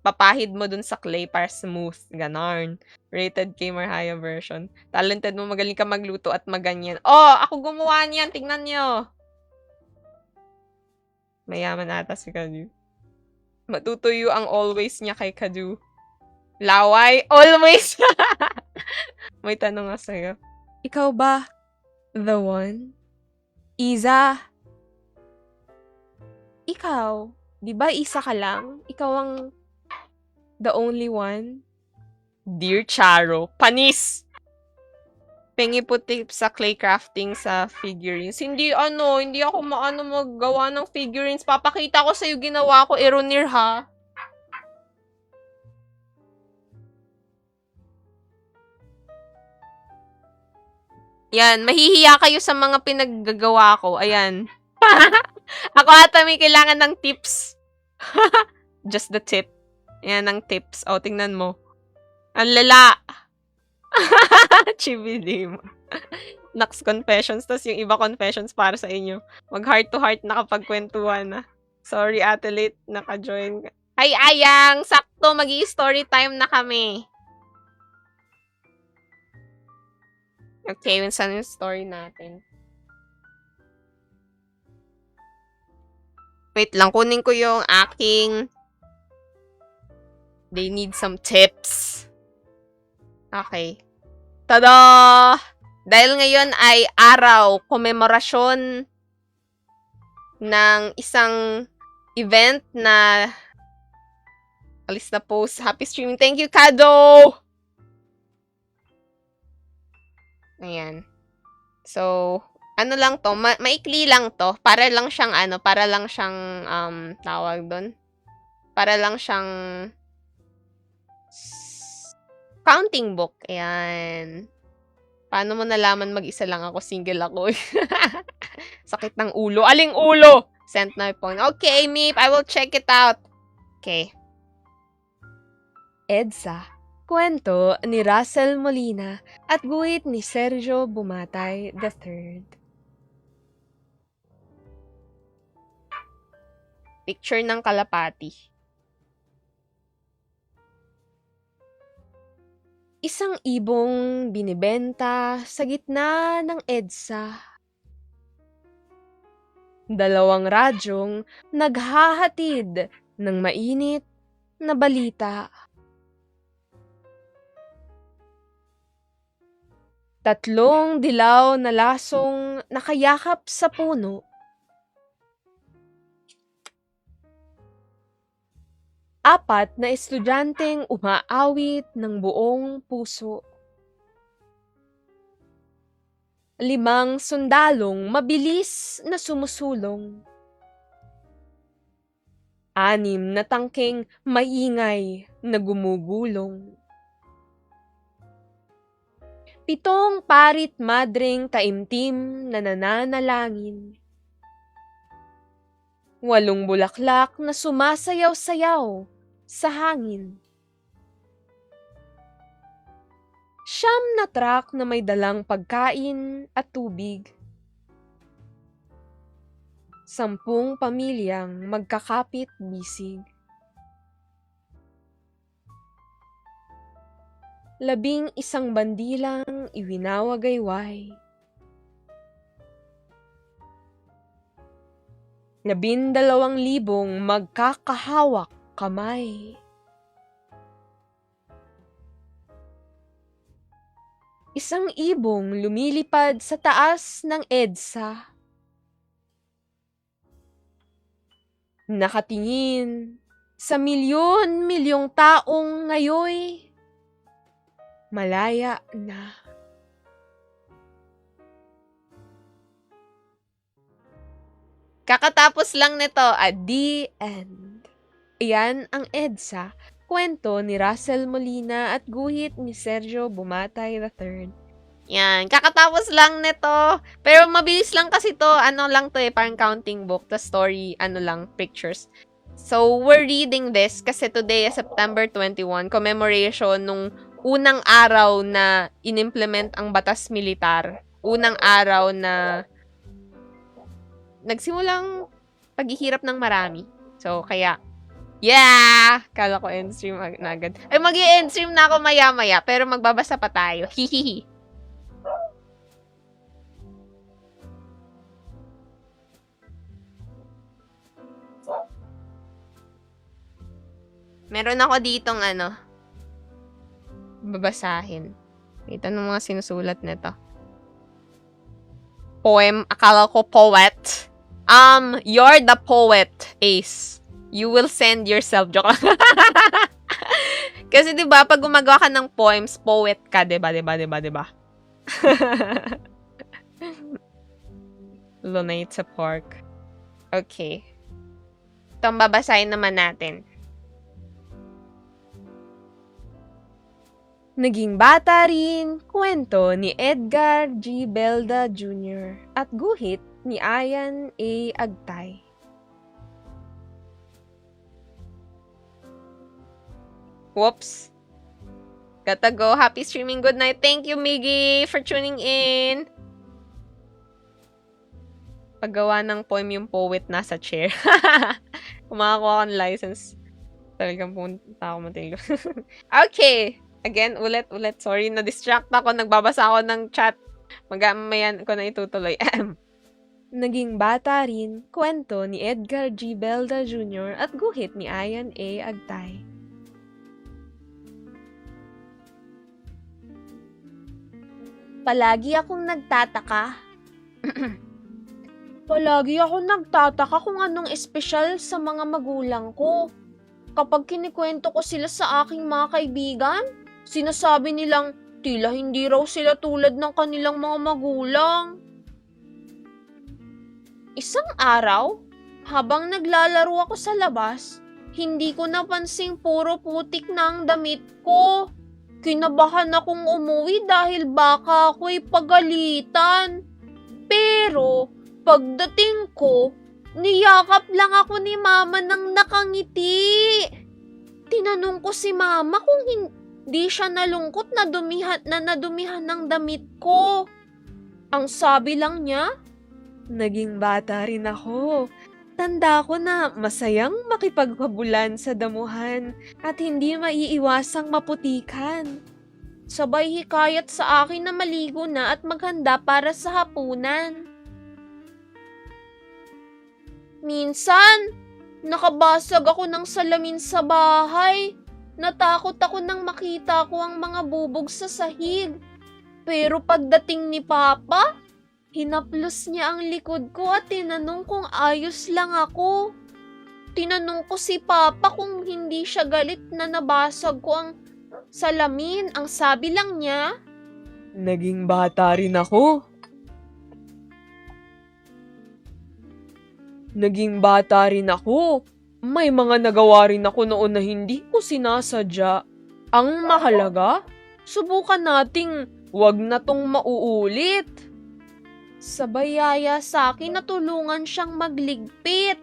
Speaker 1: papahid mo dun sa clay para smooth. Ganon. Rated K Marhaya version. Talented mo, magaling ka magluto at maganyan. Oh, ako gumawa niyan. Tingnan nyo. Mayaman ata si Kadu. Matutuyo ang always niya kay Kadu. Laway? Always! May tanong nga sa'yo. Ikaw ba the one? Iza? Ikaw? Di ba isa ka lang? Ikaw ang the only one? Dear Charo, panis! Pengi po tips sa clay crafting sa figurines. Hindi ako maggawa ng figurines. Papakita ko sa'yo ginawa ko, Eronir, ha? Yan, mahihiya kayo sa mga pinaggagawa ko. Ayan. Ako ata may kailangan ng tips. Just the tip. Ayan ang tips. O, tingnan mo. Ang lala. Chibidim. Nax confessions. Tapos yung iba confessions para sa inyo. Mag heart to heart na kapag kwentuhan na. Sorry, ate late. Naka-join. Ay, Ayang! Sakto, magi-story time na kami. Okay, saan yung story natin? Wait lang, kunin ko yung aking they need some tips. Okay. Tada! Dahil ngayon ay araw, komemorasyon ng isang event na alis na post. Happy streaming. Thank you, Kado! Ayan. So, ano lang to, maikli lang to. Para lang siyang tawag doon. Para lang siyang counting book. Ayan. Paano mo nalaman mag-isa lang ako? Single ako. Sakit ng ulo. Aling ulo? Sent na phone. Okay, Meep. I will check it out. Okay. EDSA. Kwento ni Russell Molina at guhit ni Sergio Bumatay III. Picture ng kalapati. Isang ibong binibenta sa gitna ng EDSA. Dalawang radyong naghahatid ng mainit na balita. Tatlong dilaw na lasong nakayakap sa puno. Apat na estudyanteng umaawit ng buong puso. 5 sundalong mabilis na sumusulong. 6 na tangkeng maingay na gumugulong. 7 parit madreng taimtim na nananalangin. 8 bulaklak na sumasayaw-sayaw sa hangin. 9 na truck na may dalang pagkain at tubig. 10 pamilyang magkakapit-bisig. 11 bandilang iwinawagayway. 12,000 magkakahawak kamay. 1,000 lumilipad sa taas ng EDSA. Nakatingin sa milyon-milyong taong ngayoy malaya na. Kakatapos lang nito at the end. Iyan ang EDSA, kwento ni Russell Molina at guhit ni Sergio Bumatay III. Yan, kakatapos lang nito. Pero mabilis lang kasi to, ano lang to parang counting book, the story, pictures. So, we're reading this kasi today is September 21, commemoration nung unang araw na inimplement ang batas militar. Unang araw na nagsimulang paghihirap ng marami. So, kaya, yeah! Kala ko end stream na agad. Ay, mag-i-end stream na ako maya-maya, pero magbabasa pa tayo. Hihihi. Meron ako ditong babasahin. Ito ng mga sinusulat nito. Poem, akala ko poet. You're the poet, Ace. You will send yourself. Joke lang. Kasi 'di ba pag gumagawa ka ng poems, poet ka, 'di ba? Lunate sa pork. Okay. Itong babasahin naman natin. Naging bata rin, kwento ni Edgar G. Belda Jr. at guhit ni Ayan A. Agtay. Whoops. Gotta go. Happy streaming. Good night. Thank you, Miggy, for tuning in. Paggawa ng poem yung poet nasa chair. Kumakakuha ko ng license. Talagang punta ako matilo. Okay. Again, ulit. Sorry, na-distract ako. Nagbabasa ako ng chat. Mag-amayan ko na itutuloy. Naging bata rin, kwento ni Edgar G. Belda Jr. at guhit ni Ayan A. Agtay. Palagi akong nagtataka. Palagi akong nagtataka kung anong espesyal sa mga magulang ko. Kapag kinikwento ko sila sa aking mga kaibigan, sinasabi nilang tila hindi raw sila tulad ng kanilang mga magulang. Isang araw, habang naglalaro ako sa labas, hindi ko napansing puro putik na ang damit ko.
Speaker 3: Kinabahan akong umuwi dahil baka ako'y pagalitan. Pero pagdating ko, niyakap lang ako ni Mama nang nakangiti. Tinanong ko si Mama kung hindi siya nalungkot na nadumihan ng damit ko. Ang sabi lang niya, naging bata rin ako. Tanda ko na masayang makipagpabulan sa damuhan at hindi maiiwasang maputikan. Sabay hikayat sa akin na maligo na at maghanda para sa hapunan. Minsan, nakabasag ako ng salamin sa bahay. Natakot ako nang makita ko ang mga bubog sa sahig. Pero pagdating ni Papa, hinaplos niya ang likod ko at tinanong kung ayos lang ako. Tinanong ko si Papa kung hindi siya galit na nabasag ko ang salamin. Ang sabi lang niya,
Speaker 2: Naging bata rin ako. Naging bata rin ako. May mga nagawa rin ako noon na hindi ko sinasadya. Ang mahalaga, subukan nating wag na tong mauulit.
Speaker 3: sabay yaya sa akin na tulungan siyang magligpit.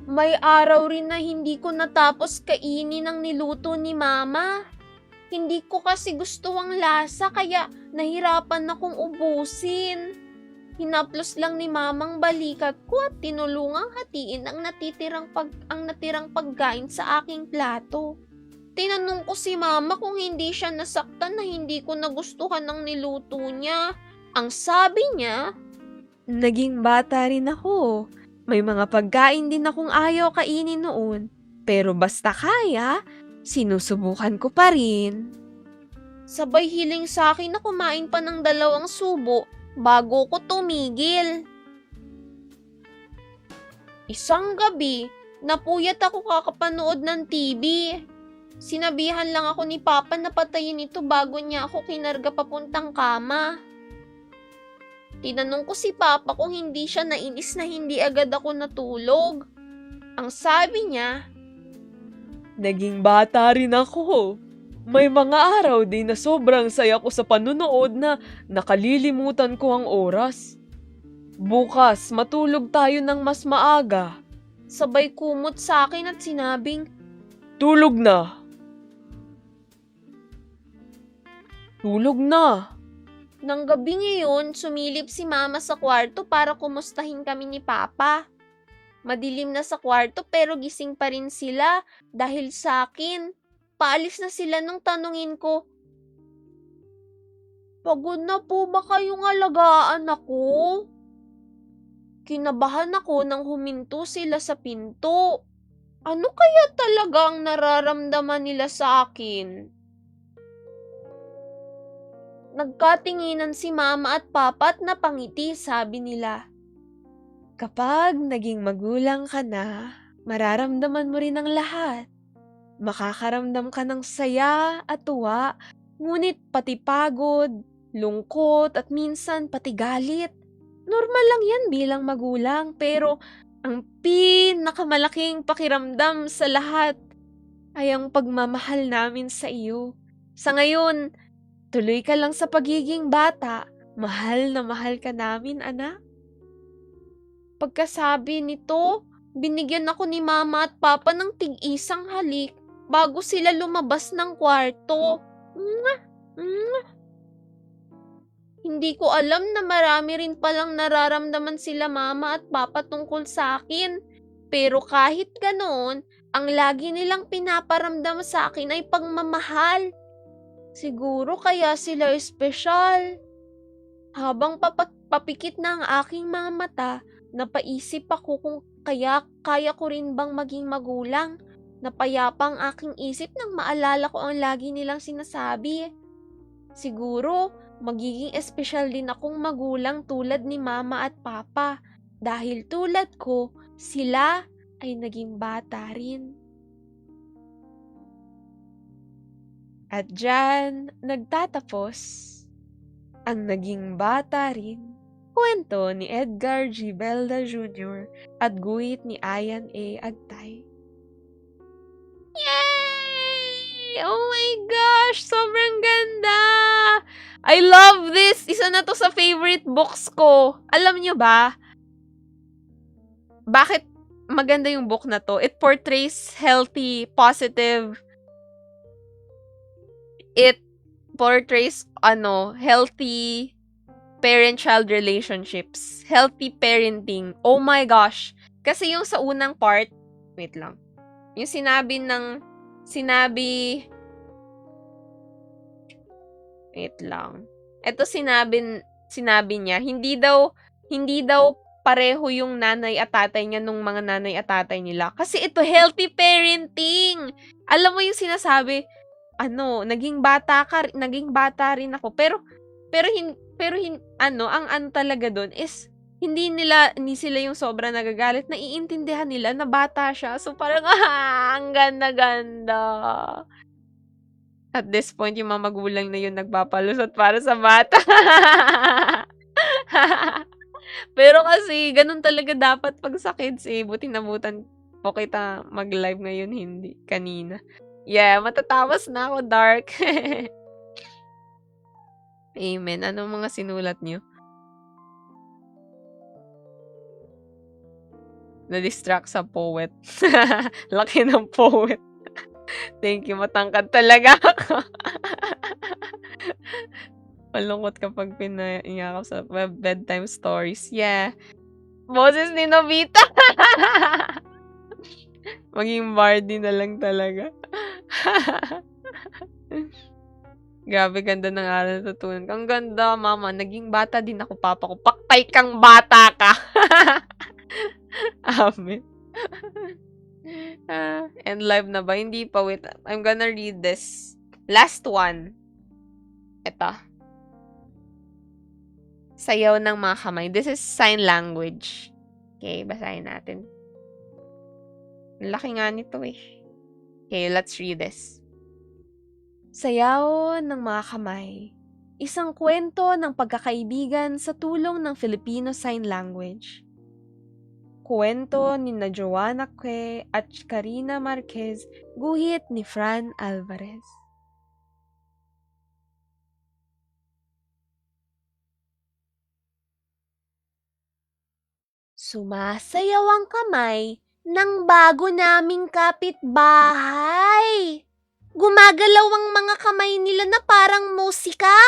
Speaker 3: May araw rin na hindi ko natapos kainin ang niluto ni Mama. Hindi ko kasi gusto ang lasa kaya nahirapan akong ubusin. Hinaplos lang ni Mamang balikat ko at tinulungang hatiin ang natirang pagkain sa aking plato. Tinanong ko si Mama kung hindi siya nasaktan na hindi ko nagustuhan ang niluto niya. Ang sabi niya,
Speaker 4: Naging bata rin ako. May mga pagkain din akong ayaw kainin noon. Pero basta kaya, sinusubukan ko pa rin.
Speaker 3: sabay hiling sa akin na kumain pa ng 2 subo bago ko tumigil. Isang gabi, napuyat ako kakapanood ng TV. Sinabihan lang ako ni Papa na patayin ito bago niya ako kinarga papuntang kama. Tinanong ko si Papa kung hindi siya nainis na hindi agad ako natulog. Ang sabi niya,
Speaker 2: Naging bata rin ako. May mga araw din na sobrang saya ko sa panunood na nakalilimutan ko ang oras. Bukas, matulog tayo ng mas maaga.
Speaker 3: sabay kumot sa akin at sinabing,
Speaker 2: Tulog na. Tulog na.
Speaker 3: nang gabi ngayon, sumilip si Mama sa kwarto para kumustahin kami ni Papa. Madilim na sa kwarto pero gising pa rin sila dahil sa akin. Paalis na sila nung tanungin ko, pagod na po ba kayong alagaan ako? Kinabahan ako nang huminto sila sa pinto. Ano kaya talaga ang nararamdaman nila sa akin? Nagkatinginan si Mama at Papa at napangiti, sabi nila.
Speaker 4: Kapag naging magulang ka na, mararamdaman mo rin ang lahat. Makakaramdam ka ng saya at tuwa, ngunit pati pagod, lungkot at minsan pati galit. Normal lang yan bilang magulang, pero ang pinakamalaking pakiramdam sa lahat ay ang pagmamahal namin sa iyo. Sa ngayon, tuloy ka lang sa pagiging bata. Mahal na mahal ka namin, anak.
Speaker 3: Pagkasabi nito, binigyan ako ni Mama at Papa ng tig-isang halik bago sila lumabas ng kwarto. Mwah! Mwah! Hindi ko alam na marami rin palang nararamdaman sila Mama at Papa tungkol sa akin. Pero kahit ganoon, ang lagi nilang pinaparamdam sa akin ay pagmamahal. Siguro kaya sila espesyal. Habang papikit na ang aking mga mata, napaisip ako kung kaya ko rin bang maging magulang. Napayapa ang aking isip nang maalala ko ang lagi nilang sinasabi. Siguro, magiging espesyal din akong magulang tulad ni Mama at Papa. Dahil tulad ko, sila ay naging bata rin.
Speaker 4: At dyan, nagtatapos ang naging bata rin Kwento ni Edgar G. Belda Jr. at guhit ni Ayan A. Agtay. Yay! Oh my gosh! Sobrang ganda! I love this! Isa na to sa favorite books ko. Alam nyo ba, bakit maganda yung book na to? It portrays healthy, positive. It portrays, healthy parent-child relationships. Healthy parenting. Oh my gosh! Kasi yung sa unang part, wait lang. Yung wait lang. Ito sinabi niya, hindi daw pareho yung nanay at tatay niya nung mga nanay at tatay nila. Kasi ito, healthy parenting. Alam mo yung sinasabi, naging bata rin ako. Ang talaga doon is, hindi sila yung sobra nagagalit, naiintindihan nila na bata siya. So parang, ang ganda-ganda. At this point, yung mga magulang na yun nagpapalusot para sa bata. Pero kasi, ganun talaga dapat pag sa kids eh. Buti nabutan po kita mag-live ngayon, hindi kanina. Yeah, matatawas na ako, Dark. Amen. Anong mga sinulat niyo? Na-distract sa poet. Laki ng poet. Thank you, matangkad talaga ako. Malungkot kapag pinaiyak sa bedtime stories. Yeah. Boses ni Nobita. Maging Bardi na lang talaga. Grabe, ganda ng aral na natutunan. Ang ganda, mama. Naging bata din ako, papa ko. Paktay kang bata ka. Amen. And live na ba? Hindi pa. Wait. I'm gonna read this. Last one. Ito. Sayaw ng mga kamay. This is sign language. Okay, basahin natin. Ang laki nga nito eh. Okay, let's read this. Sayaw ng mga kamay. Isang kwento ng pagkakaibigan sa tulong ng Filipino Sign Language. Kwento ni Joanna Que at Karina Marquez, guhit ni Fran Alvarez. Sumasayaw ang kamay ng bago naming kapitbahay. Gumagalaw ang mga kamay nila na parang musika.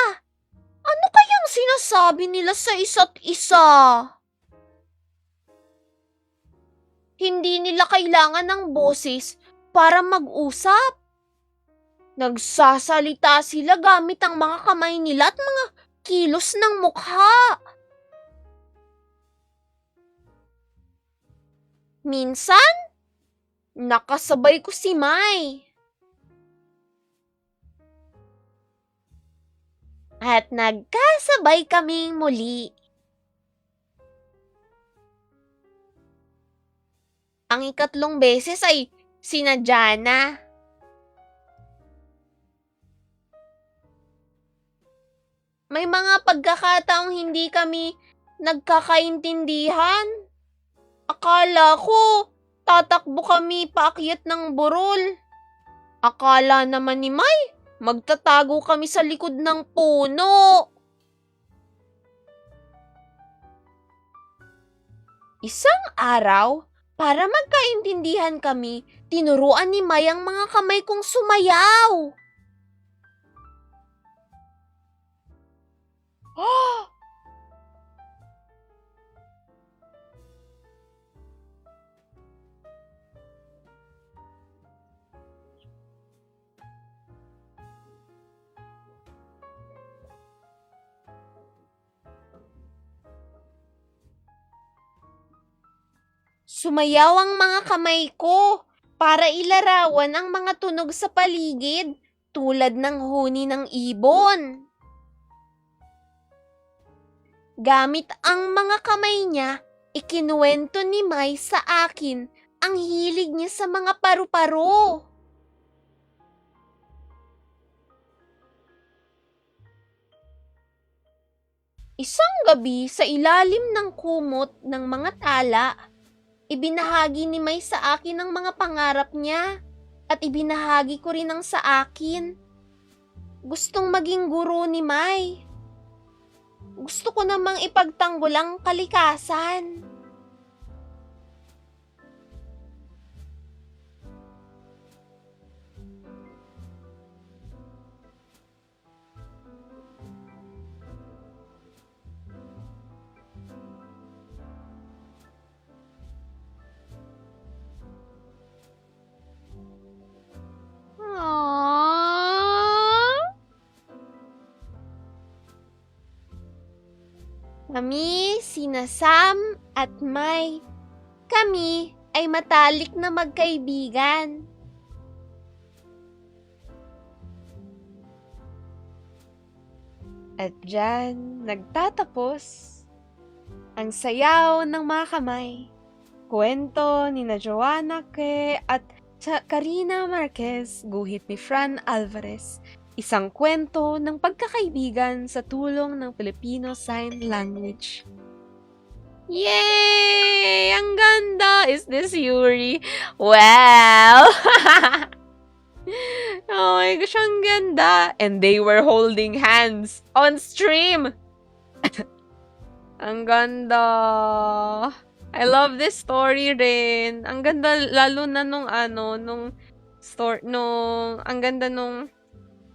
Speaker 4: Ano kayang sinasabi nila sa isa't isa? Hindi nila kailangan ng boses para mag-usap. Nagsasalita sila gamit ang mga kamay nila at mga kilos ng mukha. Minsan, nakasabay ko si Mai. At nagkasabay kaming muli. Ang ikatlong beses ay sinadya na. May mga pagkakataong hindi kami nagkakaintindihan. Akala ko, tatakbo kami paakyat ng burol. Akala naman ni Mai, magtatago kami sa likod ng puno. Isang araw, para magkaintindihan kami, tinuruan ni Mai ang mga kamay kong sumayaw. Sumayaw ang mga kamay ko para ilarawan ang mga tunog sa paligid tulad ng huni ng ibon. Gamit ang mga kamay niya, ikinuwento ni Mai sa akin ang hilig niya sa mga paru-paro.
Speaker 3: Isang gabi sa ilalim ng kumot ng mga tala, ibinahagi ni May sa akin ang mga pangarap niya at ibinahagi ko rin ang sa akin. Gustong maging guro ni May. Gusto ko namang ipagtanggol ang kalikasan. Aww. Kami, sina Sam at May. Kami ay matalik na magkaibigan.
Speaker 4: At dyan, nagtatapos ang sayaw ng mga kamay. Kwento ni na Joanna Ke at Karina Marquez, guhit ni Fran Alvarez. Isang kwento ng pagkakaibigan sa tulong ng Filipino Sign Language.
Speaker 3: Yay! Ang ganda! Is this Yuri? Wow! Oh my gosh, ang ganda! And they were holding hands on stream! Ang ganda! I love this story rin. Ang ganda, lalo na nung ang ganda nung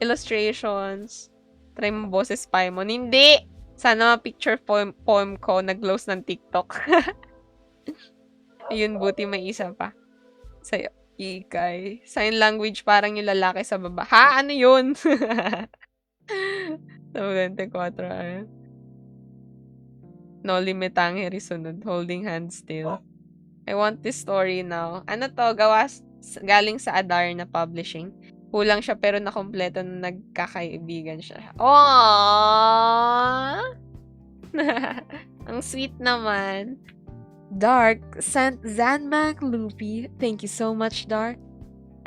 Speaker 3: illustrations. Try mo boses Paimon. Hindi! Sana picture poem ko nag-close ng TikTok. Ayun, buti may isa pa. Sa'yo, Ikay. Sign language parang yung lalaki sa baba. Ha? Ano yun? 24. No limit ang sunod. Holding hands still. I want this story now. Ano to? Galing sa Adarna Publishing. Kulang siya pero nakompleto na nagkakaibigan siya. Aww! Ang sweet naman.
Speaker 4: Dark sent Zanmac Loopy. Thank you so much, Dark.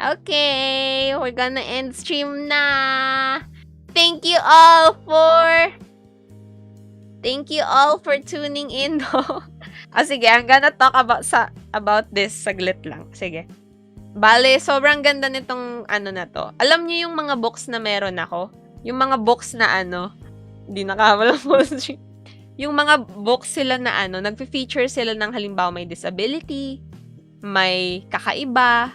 Speaker 3: Okay, we're gonna end stream na. Thank you all for tuning in. Sige, I'm gonna talk about this saglit lang. Sige. Bale, sobrang ganda nitong na to. Alam niyo yung mga books na meron ako? Yung mga books na hindi nakawala po. Yung mga books sila na nagfe-feature sila ng halimbawa may disability, may kakaiba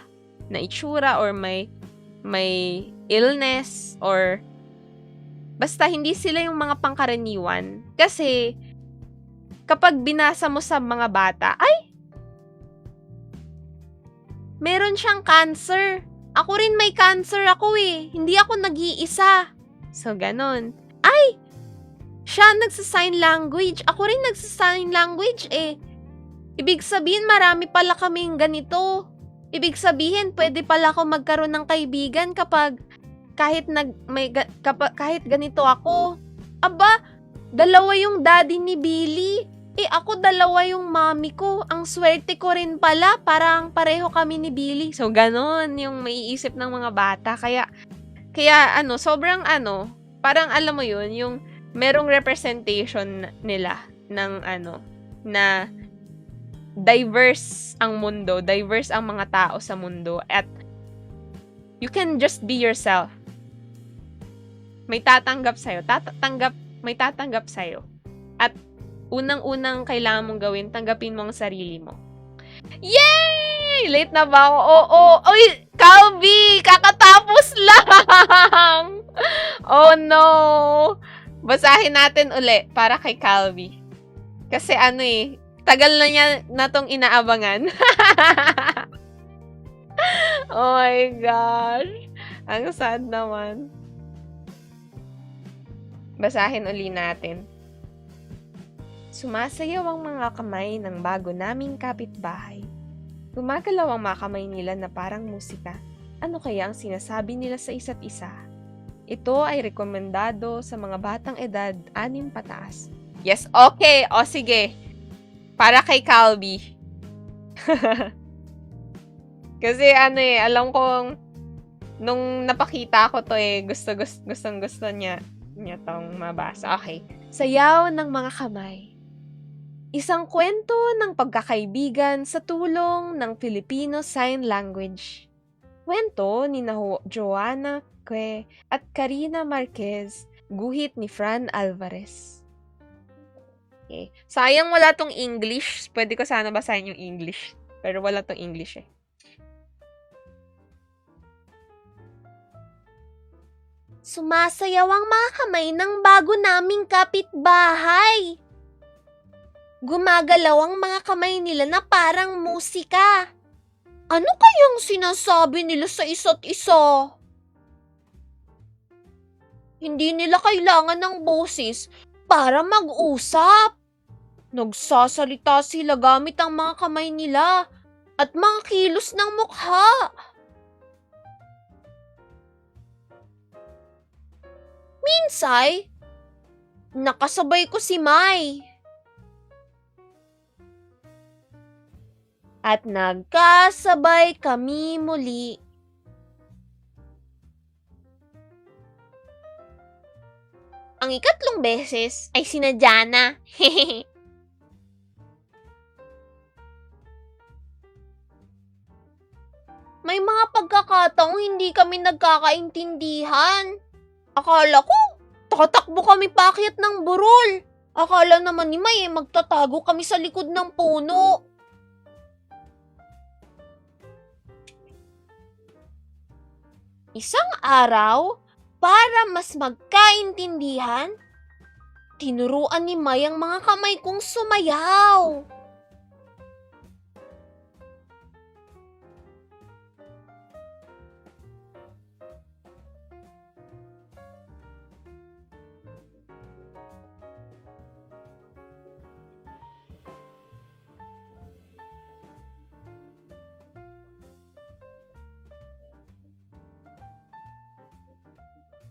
Speaker 3: na itsura, or may illness, or basta hindi sila yung mga pangkaraniwan. Kasi, kapag binasa mo sa mga bata, ay, meron siyang cancer. Ako rin may cancer ako eh. Hindi ako nag-iisa. So, ganon. Ay! Siya nagsa-sign language. Ako rin nagsa-sign language eh. Ibig sabihin, marami pala kaming ganito. Ibig sabihin, pwede pala ako magkaroon ng kaibigan kapag kahit ganito ako. Aba, dalawa yung daddy ni Billy. Ako dalawa yung mommy ko. Ang swerte ko rin pala. Parang pareho kami ni Billy. So, ganon yung maiisip ng mga bata. Kaya sobrang parang alam mo yun, yung merong representation nila ng na diverse ang mundo, diverse ang mga tao sa mundo, at you can just be yourself. May tatanggap sa'yo. May tatanggap sa'yo. At unang-unang kailangan mong gawin, tanggapin mo ang sarili mo. Yay! Late na ba ako? Oo. Oy, Calvi! Kakatapos lang! Oh no! Basahin natin uli para kay Calvi. Kasi tagal na niya na tong inaabangan. Oh my gosh. Ang sad naman. Basahin uli natin. Sumasayaw ang mga kamay ng bago naming kapitbahay. Gumagalaw ang mga kamay nila na parang musika. Ano kaya ang sinasabi nila sa isa't isa? Ito ay rekomendado sa mga batang edad 6 pataas. Yes, okay. O sige. Para kay Calvi. Kasi alam kong nung napakita ko to gustong gusto niya.
Speaker 1: niyo tong mabasa. Okay.
Speaker 4: Sayaw ng mga kamay. Isang kwento ng pagkakaibigan sa tulong ng Filipino Sign Language. Kwento ni Joanna Que at Karina Marquez, guhit ni Fran Alvarez.
Speaker 1: Okay. Sayang wala tong English. Pwede ko sana basahin yung English. Pero wala tong English eh.
Speaker 3: Sumasayaw ang mga kamay ng bago naming kapitbahay. Gumagalaw ang mga kamay nila na parang musika. Ano kayang sinasabi nila sa isa't isa? Hindi nila kailangan ng boses para mag-usap. Nagsasalita sila gamit ang mga kamay nila at mga kilos ng mukha. Minsay, nakasabay ko si Mai. At nagkasabay kami muli. Ang ikatlong beses ay sinadya na. May mga pagkakataong hindi kami nagkakaintindihan. Akala ko, takatakbo kami paakyat ng burol. Akala naman ni May magtatago kami sa likod ng puno. Isang araw, para mas magkaintindihan, tinuruan ni May ang mga kamay kong sumayaw.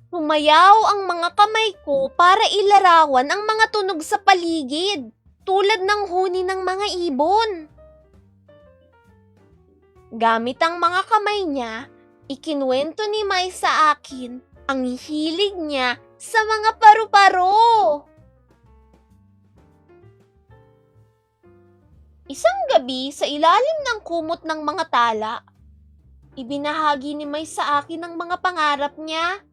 Speaker 3: Humayaw ang mga kamay ko para ilarawan ang mga tunog sa paligid, tulad ng huni ng mga ibon. Gamit ang mga kamay niya, ikinuwento ni Mai sa akin ang hilig niya sa mga paru-paro. Isang gabi sa ilalim ng kumot ng mga tala, ibinahagi ni Mai sa akin ang mga pangarap niya.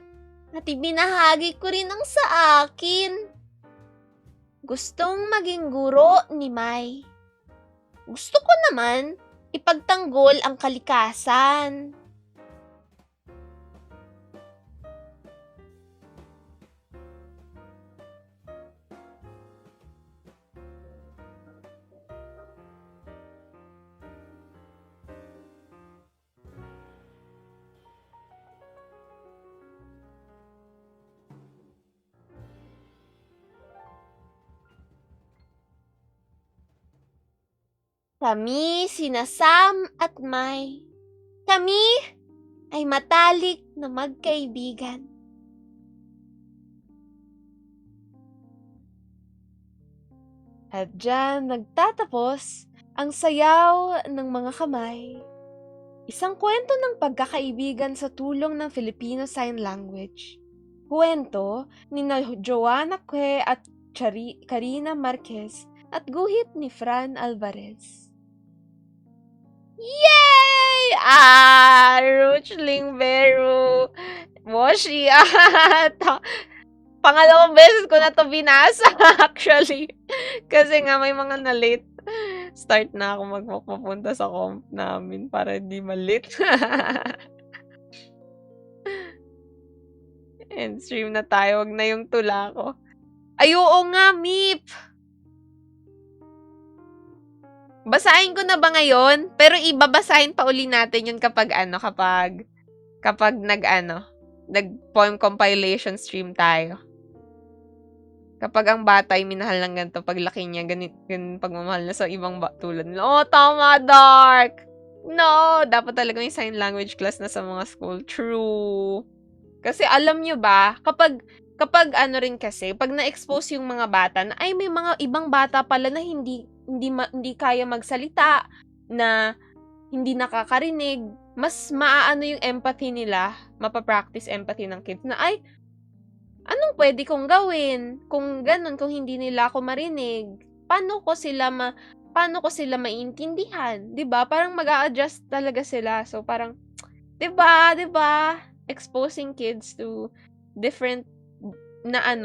Speaker 3: At ibinahagi ko rin ang sa akin. Gustong maging guro ni Mai. Gusto ko naman ipagtanggol ang kalikasan. Kami, sina Sam at Mai. Kami ay matalik na magkaibigan.
Speaker 4: At diyan nagtatapos ang sayaw ng mga kamay. Isang kwento ng pagkakaibigan sa tulong ng Filipino Sign Language. Kwento ni Joanna Que at Karina Marquez at guhit ni Fran Alvarez.
Speaker 1: Yay! Ruchling Beru. Moshi. Pangalawang beses ko na to binasa, actually. Kasi nga may mga na-late. Start na ako magpapunta sa comp namin para hindi ma-late. And stream na tayo. Wag na yung tula ko. Ay, oo nga, Meep! Basahin ko na ba ngayon? Pero ibabasahin pa uli natin yun kapag nag-poem compilation stream tayo. Kapag ang bata ay minahal ng ganito, pag laki niya, ganun pagmamahal na sa ibang tulad nila. Oh, tama, Dark! No! Dapat talaga yung sign language class na sa mga school. True. Kasi alam nyo ba, kapag ano rin kasi, pag na-expose yung mga bata, na ay may mga ibang bata pala na hindi kaya magsalita, na hindi nakakarinig, mas maaano yung empathy nila, mapapractice empathy ng kids na ay,
Speaker 3: Anong pwede kong gawin? Kung ganun, kung hindi nila ako marinig, paano ko sila maintindihan? 'Di ba? Parang mag-a-adjust talaga sila. So parang 'di ba? Exposing kids to different na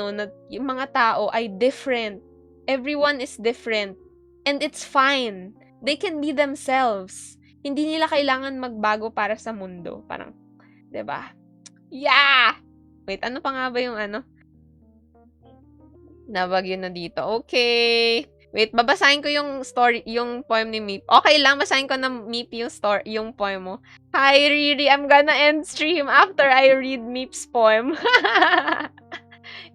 Speaker 3: yung mga tao ay different. Everyone is different. And it's fine. They can be themselves. Hindi nila kailangan magbago para sa mundo. Parang, 'di ba? Yeah! Wait, ano pa nga ba yung Nabagyo na dito. Okay. Wait, babasahin ko yung story, yung poem ni Meep. Okay lang, basahin ko na Meep yung poem mo. Hi, Riri, I'm gonna end stream after I read Meep's poem.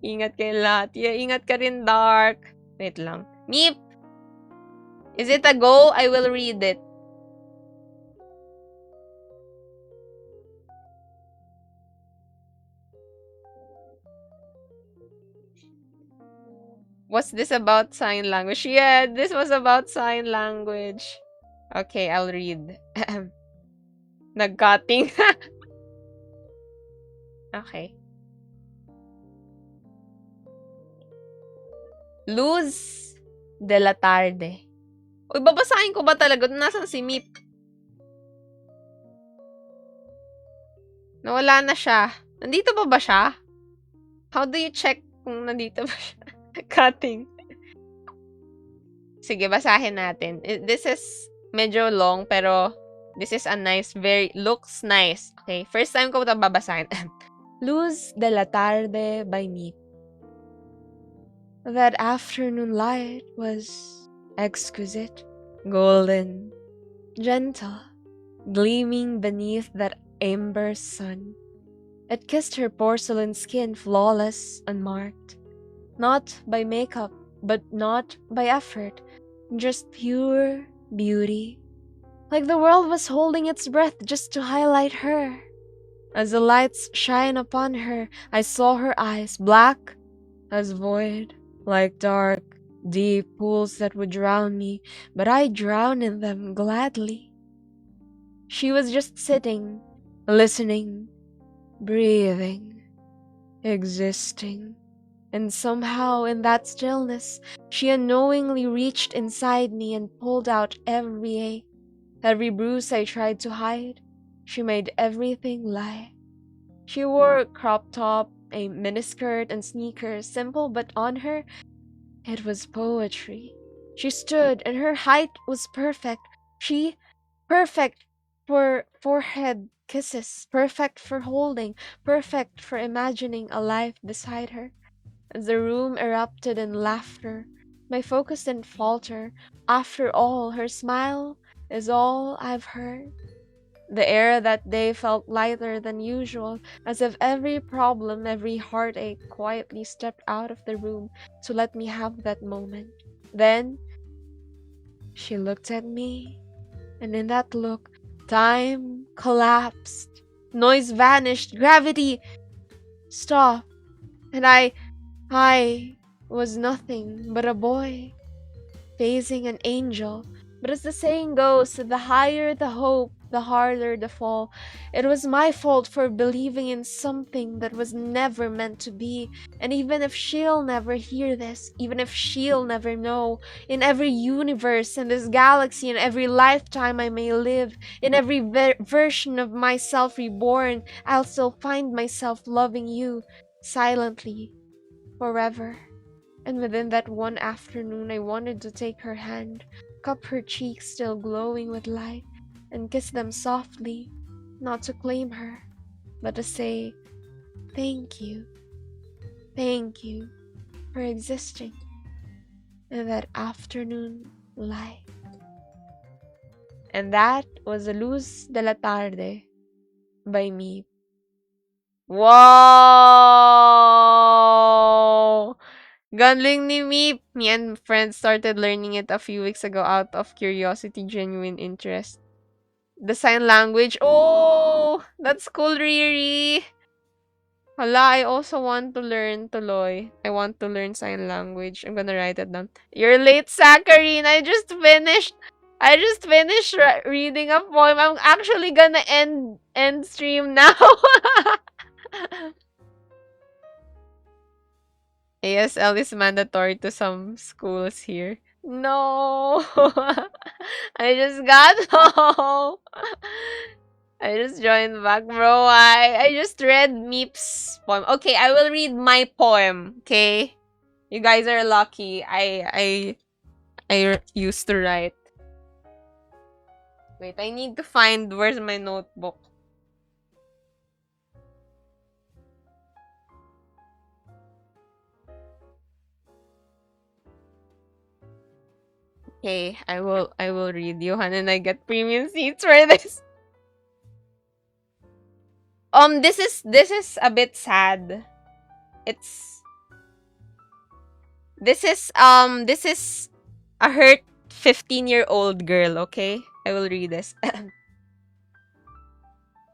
Speaker 3: Ingat kayo lahat. Yeah, ingat ka rin, Dark. Wait lang. Meep! Is it a go? I will read it. Was this about sign language? Yeah, this was about sign language. Okay, I'll read. Nag-cutting. Okay. Luz de la tarde. Uy, babasahin ko ba talaga? Nasaan si Meep? Nawala na siya. Nandito ba siya? How do you check kung nandito ba siya? Cutting. Sige, basahin natin. This is medyo long, pero this is a nice, looks nice. Okay, first time ko ito babasahin.
Speaker 4: Luz de la Tarde by Meep. That afternoon light was exquisite, golden, gentle, gleaming beneath that amber sun. It kissed her porcelain skin flawless, unmarked. Not by makeup, but not by effort, just pure beauty. Like the world was holding its breath just to highlight her. As the lights shine upon her, I saw her eyes, black as void, like dark, deep pools that would drown me, but I drown in them gladly. She was just sitting, listening, breathing, existing. And somehow, in that stillness, she unknowingly reached inside me and pulled out every ache, every bruise I tried to hide. She made everything lie. She wore a crop top, a miniskirt, and sneakers, simple, but on her, it was poetry. She stood, and her height was perfect. Perfect for forehead kisses, perfect for holding, perfect for imagining a life beside her. As the room erupted in laughter, my focus didn't falter. After all, her smile is all I've heard. The air that day felt lighter than usual, as if every problem, every heartache quietly stepped out of the room to let me have that moment. Then, she looked at me, and in that look, time collapsed. Noise vanished, gravity stopped, and I was nothing but a boy, facing an angel. But as the saying goes, the higher the hope, the harder the fall. It was my fault for believing in something that was never meant to be. And even if she'll never hear this, even if she'll never know, in every universe, in this galaxy, in every lifetime I may live, in every version of myself reborn, I'll still find myself loving you silently, forever. And within that one afternoon, I wanted to take her hand, cup her cheeks still glowing with light, and kiss them softly, not to claim her, but to say, thank you for existing in that afternoon light. And that was the Luz de la Tarde by me.
Speaker 3: Wow! Galing ni Meep. Me and friends started learning it a few weeks ago out of curiosity, genuine interest. The sign language. Oh, that's cool, Riri. Hala, I also want to learn tuloy. I want to learn sign language. I'm gonna write it down. You're late, Saccharine. I just finished reading a poem. I'm actually gonna end stream now. ASL is mandatory to some schools here. No! I just got home. I just joined back, bro. I just read Meep's poem. Okay, I will read my poem. Okay, you guys are lucky. I used to write. Wait, I need to find where's my notebook. Okay, I will read. Johan and I get premium seats for this. This is a bit sad. This is a hurt 15-year-old girl, okay? I will read this.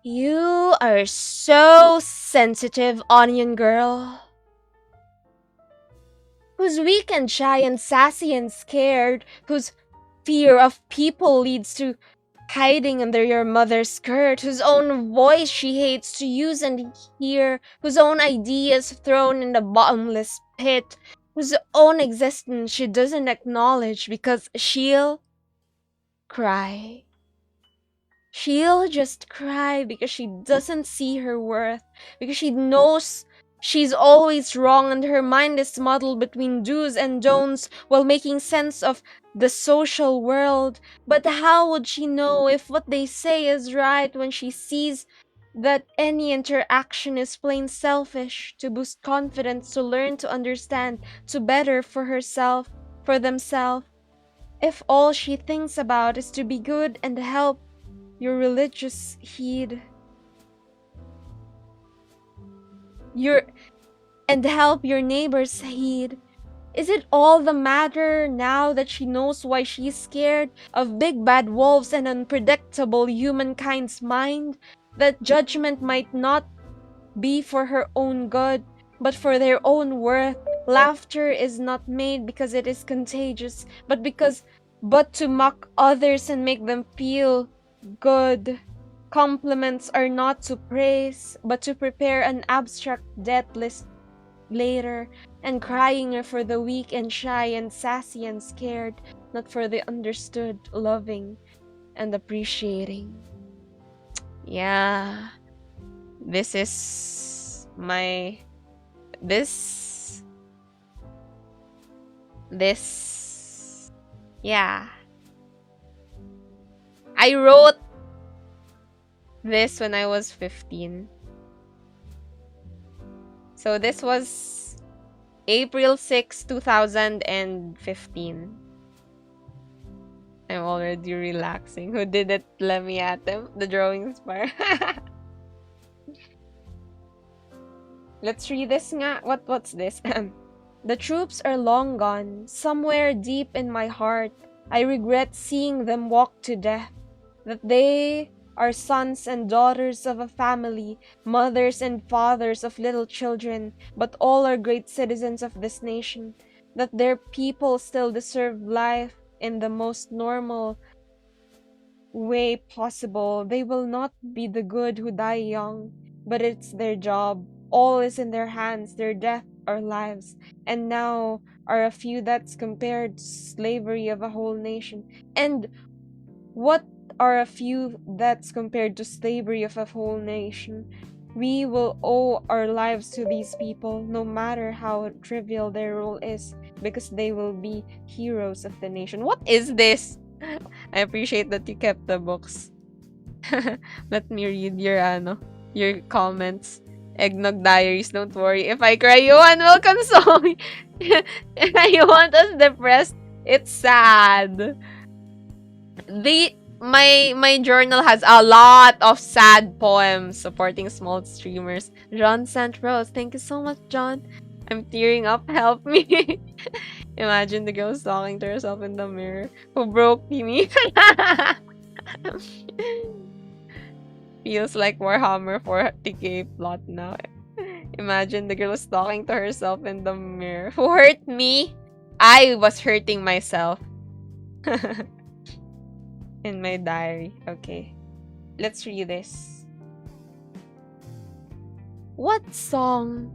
Speaker 3: You are so sensitive, onion girl. Who's weak and shy and sassy and scared, whose fear of people leads to hiding under your mother's skirt, whose own voice she hates to use and hear, whose own ideas thrown in the bottomless pit, whose own existence she doesn't acknowledge because she'll cry. She'll just cry because she doesn't see her worth, because she knows she's always wrong and her mind is muddled between do's and don'ts while making sense of the social world. But how would she know if what they say is right when she sees that any interaction is plain selfish, to boost confidence, to learn to understand, to better for herself, for themselves? If all she thinks about is to be good and help your religious heed, and help your neighbors heed, is it all the matter now that she knows why she's scared of big bad wolves and unpredictable humankind's mind? That judgment might not be for her own good, but for their own worth. Laughter is not made because it is contagious, but to mock others and make them feel good. Compliments are not to praise, but to prepare an abstract debt list later, and crying are for the weak and shy and sassy and scared, not for the understood, loving, and appreciating. Yeah, this is my yeah. I wrote this when I was 15. So this was April 6, 2015. I'm already relaxing. Who did it? Let me at them. The drawing inspire. Let's read this nga. What's this? The troops are long gone. Somewhere deep in my heart, I regret seeing them walk to death. That they are sons and daughters of a family, mothers and fathers of little children, but all are great citizens of this nation. That their people still deserve life in the most normal way possible. They will not be the good who die young, but it's their job. All is in their hands, their death our lives, and now are a few that's compared to slavery of a whole nation. And what are a few that's compared to slavery of a whole nation? We will owe our lives to these people, no matter how trivial their role is, because they will be heroes of the nation. What is this? I appreciate that you kept the books. Let me read your comments. Eggnog Diaries, don't worry. If I cry, Johan will console me. If you want us depressed, it's sad. My journal has a lot of sad poems supporting small streamers. John sent Rose. Thank you so much, John. I'm tearing up. Help me. Imagine the girl talking to herself in the mirror. Who broke me? Feels like Warhammer 40k plot now. Imagine the girl was talking to herself in the mirror. Who hurt me? I was hurting myself. In my diary. Okay. Let's read this. What song?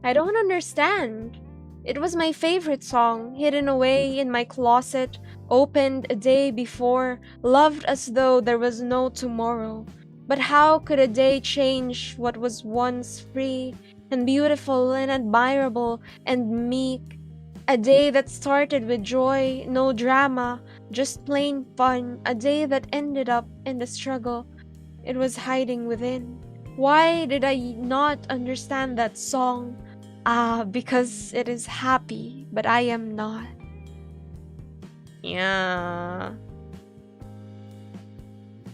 Speaker 3: I don't understand.
Speaker 4: It was my favorite song, hidden away in my closet, opened a day before, loved as though there was no tomorrow. But how could a day change what was once free and beautiful and admirable and meek? A day that started with joy, no drama, just plain fun. A day that ended up in the struggle it was hiding within. Why did I not understand that song? Because it is happy, but I am not.
Speaker 3: Yeah.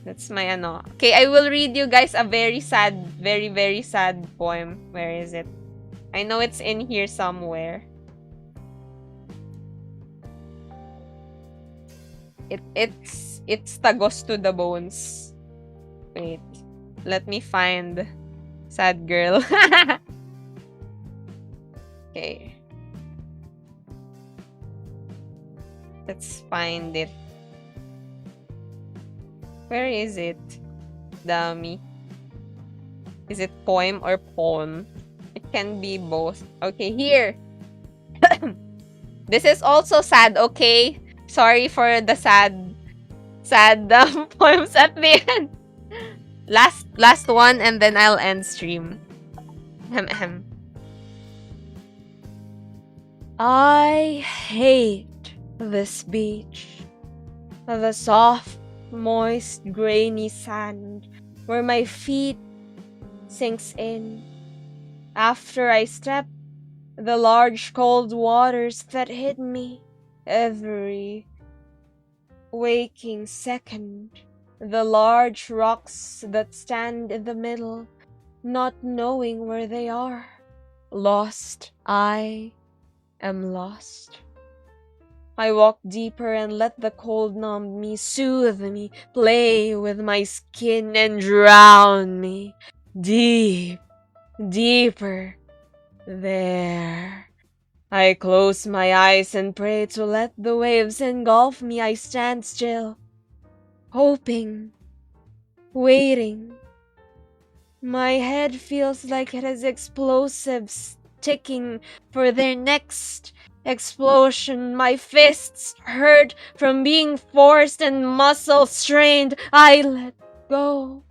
Speaker 3: That's my ano. Okay, I will read you guys a very sad, very, very sad poem. Where is it? I know it's in here somewhere. It's tagos to the bones. Wait. Let me find sad girl. Okay. Let's find it. Where is it? Dummy. Is it poem or poem? It can be both. Okay, here. This is also sad, okay? Sorry for the sad poems at the end. Last one and then I'll end stream. Ahem.
Speaker 4: I hate this beach. The soft, moist, grainy sand where my feet sinks in. After I step, the large cold waters that hit me every waking second. The large rocks that stand in the middle, not knowing where they are. Lost, I am lost. I walk deeper and let the cold numb me, soothe me, play with my skin and drown me. Deep, deeper, there. I close my eyes and pray to let the waves engulf me. I stand still, hoping, waiting. My head feels like it has explosives ticking for their next explosion. My fists hurt from being forced and muscle strained. I let go,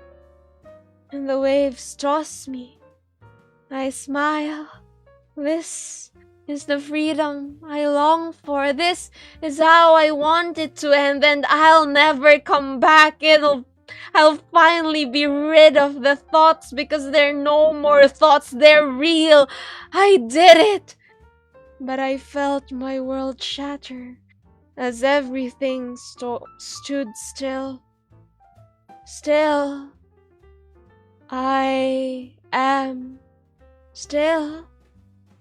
Speaker 4: and the waves toss me. I smile. This is the freedom I long for. This is how I want it to end, and I'll never come back. I'll finally be rid of the thoughts because they're no more thoughts. They're real. I did it. But I felt my world shatter as everything stood still. Still. I am still.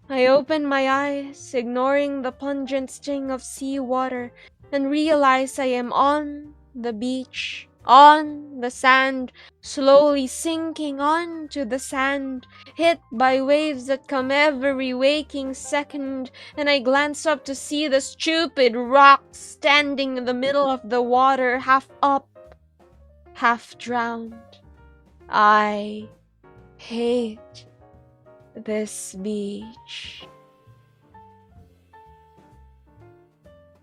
Speaker 4: I open my eyes, ignoring the pungent sting of seawater, and realize I am on the beach, on the sand, slowly sinking onto the sand, hit by waves that come every waking second, and I glance up to see the stupid rock standing in the middle of the water, half up, half drowned. I hate this beach.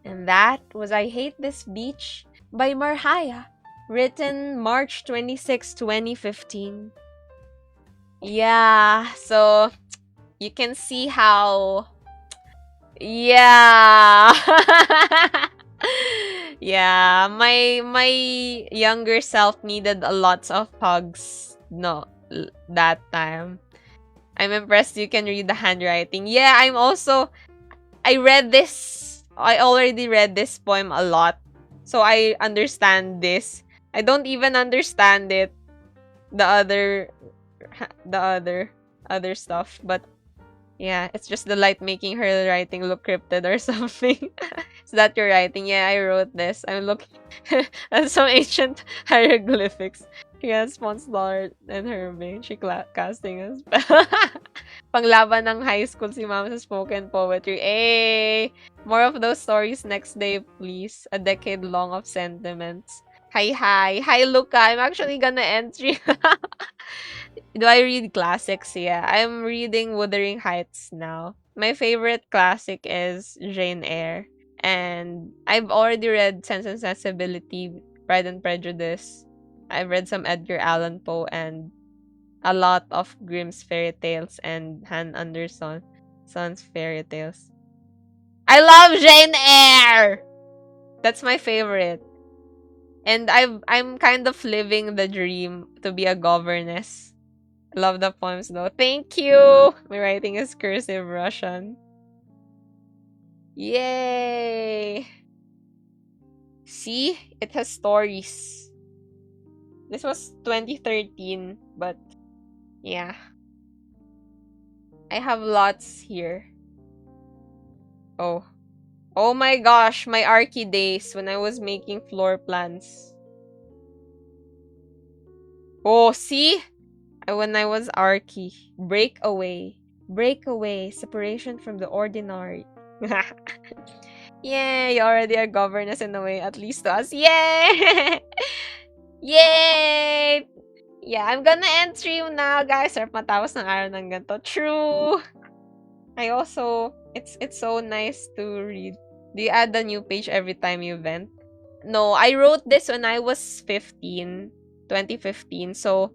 Speaker 4: And that was I Hate This Beach by Marhaya, written March 26, 2015. Yeah, so you can see how yeah. Yeah, my younger self needed a lot of hugs that time. I'm impressed you can read the handwriting. Yeah, I already read this poem a lot. So I understand this. I don't even understand it. The other stuff. But yeah, it's just the light making her writing look cryptid or something. Is that your writing? Yeah, I wrote this. I'm looking at some ancient hieroglyphics. She has Spons Dollar and Herming. She casting a spell. Panglaban ng high school si Mama sa spoken poetry. Eh, more of those stories next day, please. A decade long of sentiments. Hi, Luca. I'm actually gonna end stream. Do I read classics? Yeah, I'm reading Wuthering Heights now.
Speaker 1: my favorite classic is Jane Eyre. And I've already read Sense and Sensibility, Pride and Prejudice. I've read some Edgar Allan Poe and a lot of Grimm's fairy tales and Han Anderson's fairy tales. I love Jane Eyre! That's my favorite. And I'm kind of living the dream to be a governess. Love the poems though. Thank you! My writing is cursive Russian. Yay! See? It has stories. This was 2013, but yeah. I have lots here. Oh. Oh my gosh, my Archie days when I was making floor plans. Oh, see? When I was Archie. Breakaway. Breakaway. Separation from the ordinary. Yay! You already are governess in a way, at least to us. Yay! Yay! Yeah, I'm gonna end stream now, guys. Sarap matapos ng araw ng ganito. True! I also, it's so nice to read. Do you add a new page every time you vent? No, I wrote this when I was 2015. So,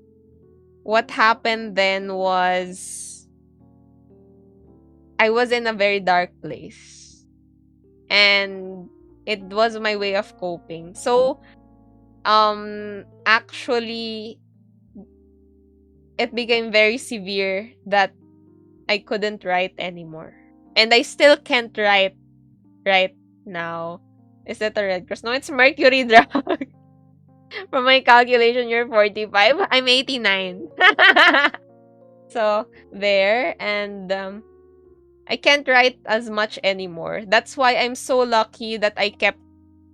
Speaker 1: what happened then was, I was in a very dark place. And it was my way of coping. So, actually, it became very severe that I couldn't write anymore. And I still can't write right now. Is that a red cross? No, it's mercury drug. From my calculation, you're 45. I'm 89. So, there. And I can't write as much anymore. That's why I'm so lucky that I kept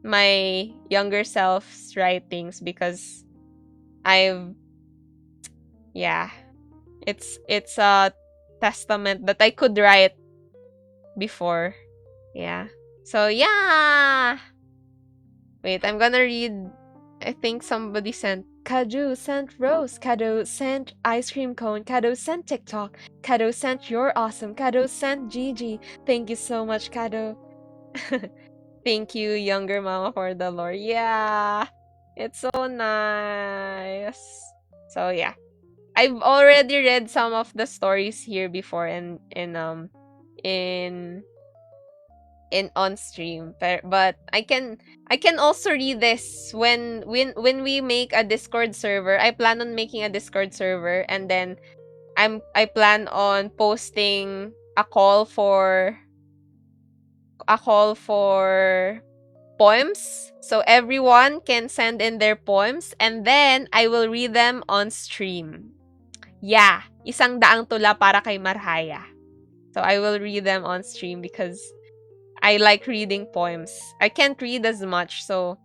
Speaker 1: my younger self's writings because yeah. It's a testament that I could write before. Yeah. So, yeah. Wait, I'm gonna read. I think somebody sent.
Speaker 4: Kado sent Rose. Kado sent ice cream cone. Kado sent TikTok. Kado sent You're Awesome. Kado sent Gigi. Thank you so much, Kado.
Speaker 1: Thank you, younger mama, for the lore. Yeah. It's so nice. So, yeah. I've already read some of the stories here before in on stream, but I can also read this when we make a Discord server. I plan on making a Discord server, and then I plan on posting a call for poems, so everyone can send in their poems, and then I will read them on stream. Yeah, 100 tula para kay Marhaya. So I will read them on stream because I like reading poems. I can't read as much, so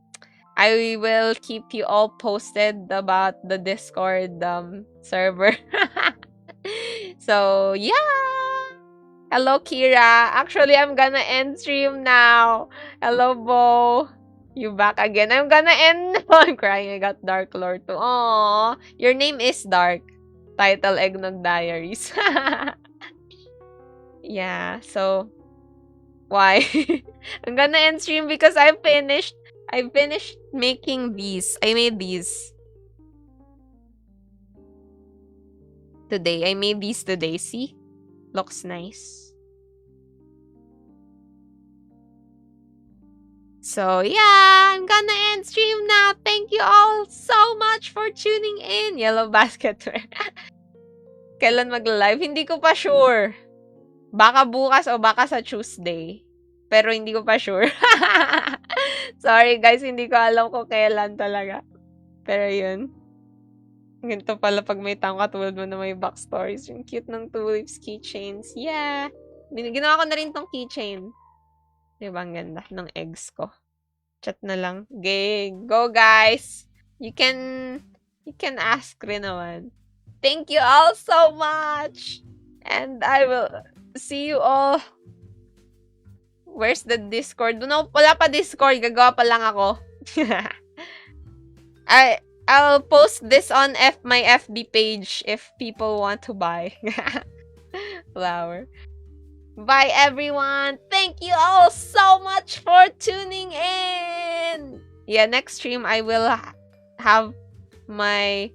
Speaker 1: I will keep you all posted about the Discord server. So, yeah! Hello, Kira. Actually, I'm gonna end stream now. Hello, Bo. You back again. I'm gonna end. I'm crying. I got Dark Lord too. Aww. Your name is Dark. Title, Eggnog Diaries. Yeah, so why? I'm gonna end stream because I finished making these. I made these today. I made these today. See? Looks nice. So, yeah, I'm gonna end stream now. Thank you all so much for tuning in. Yellow Basketwear. Kailan mag-live? Hindi ko pa sure. Baka bukas o baka sa Tuesday. Pero hindi ko pa sure. Sorry guys, hindi ko alam kung kailan talaga. Pero yun. Ganito pala pag may tao katulad mo na may backstories. Yung cute ng tulips, keychains. Yeah. Ginawa ko na rin tong keychain. Diba ang ganda ng eggs ko. Chat na lang. Okay, go guys. You can ask rin naman. Thank you all so much. And I will see you all. Where's the Discord? No, wala pa Discord. Gagawa pa lang ako. I'll post this on my FB page if people want to buy. Flower.
Speaker 3: Bye, everyone. Thank you all so much for tuning in.
Speaker 4: Yeah, next stream I will have I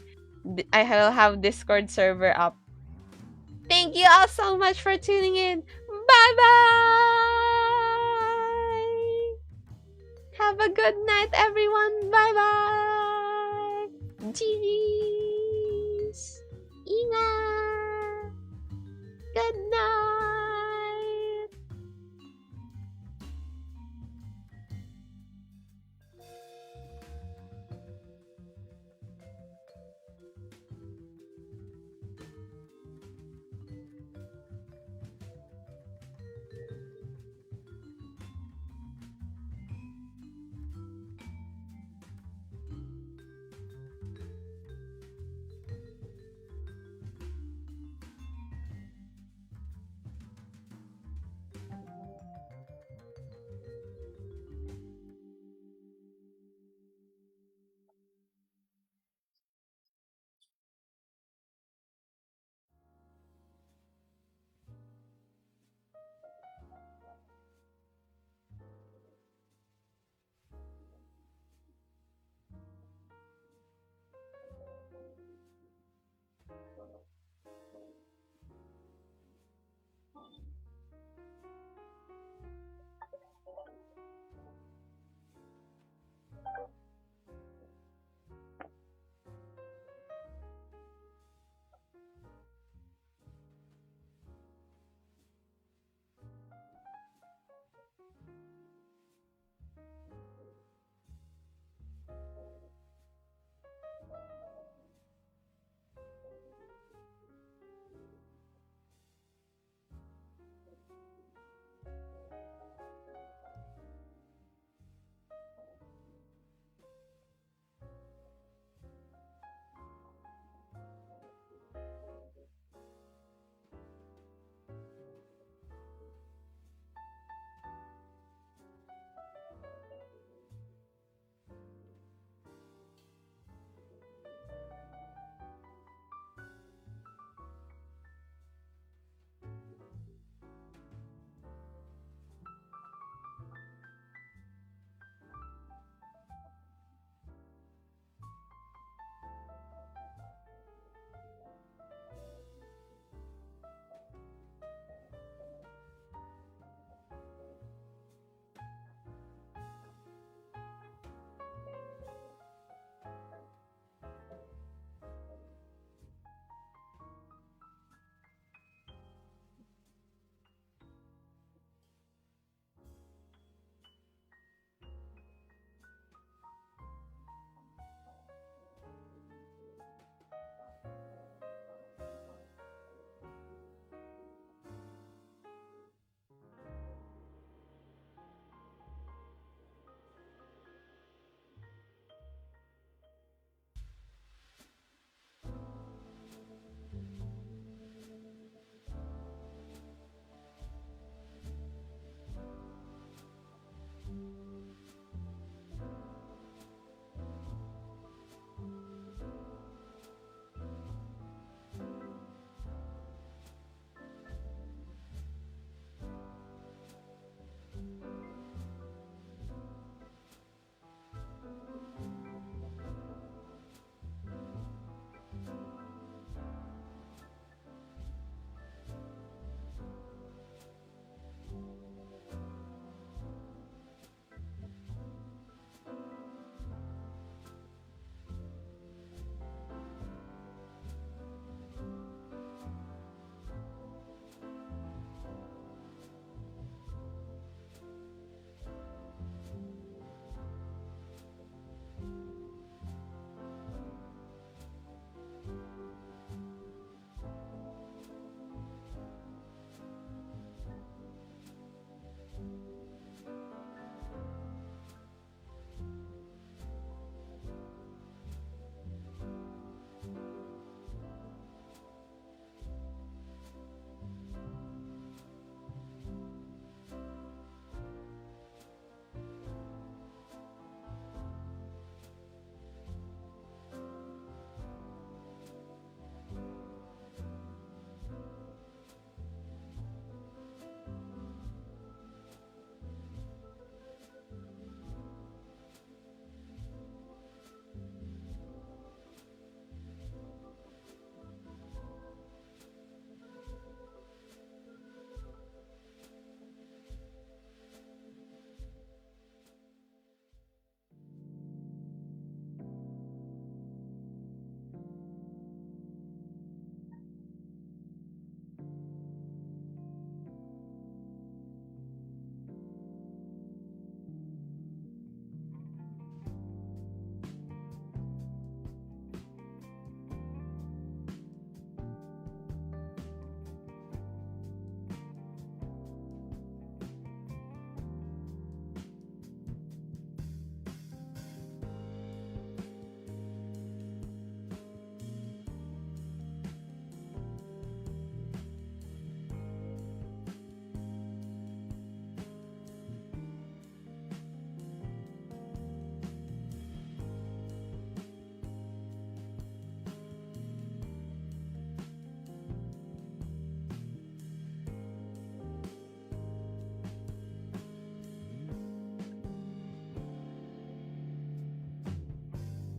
Speaker 4: will have Discord server up.
Speaker 3: Thank you all so much for tuning in. Bye bye. Have a good night, everyone. Bye bye. GG's. Ingat. Good night.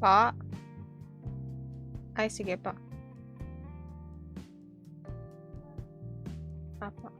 Speaker 1: Pa? Ay, sige pa. Papa.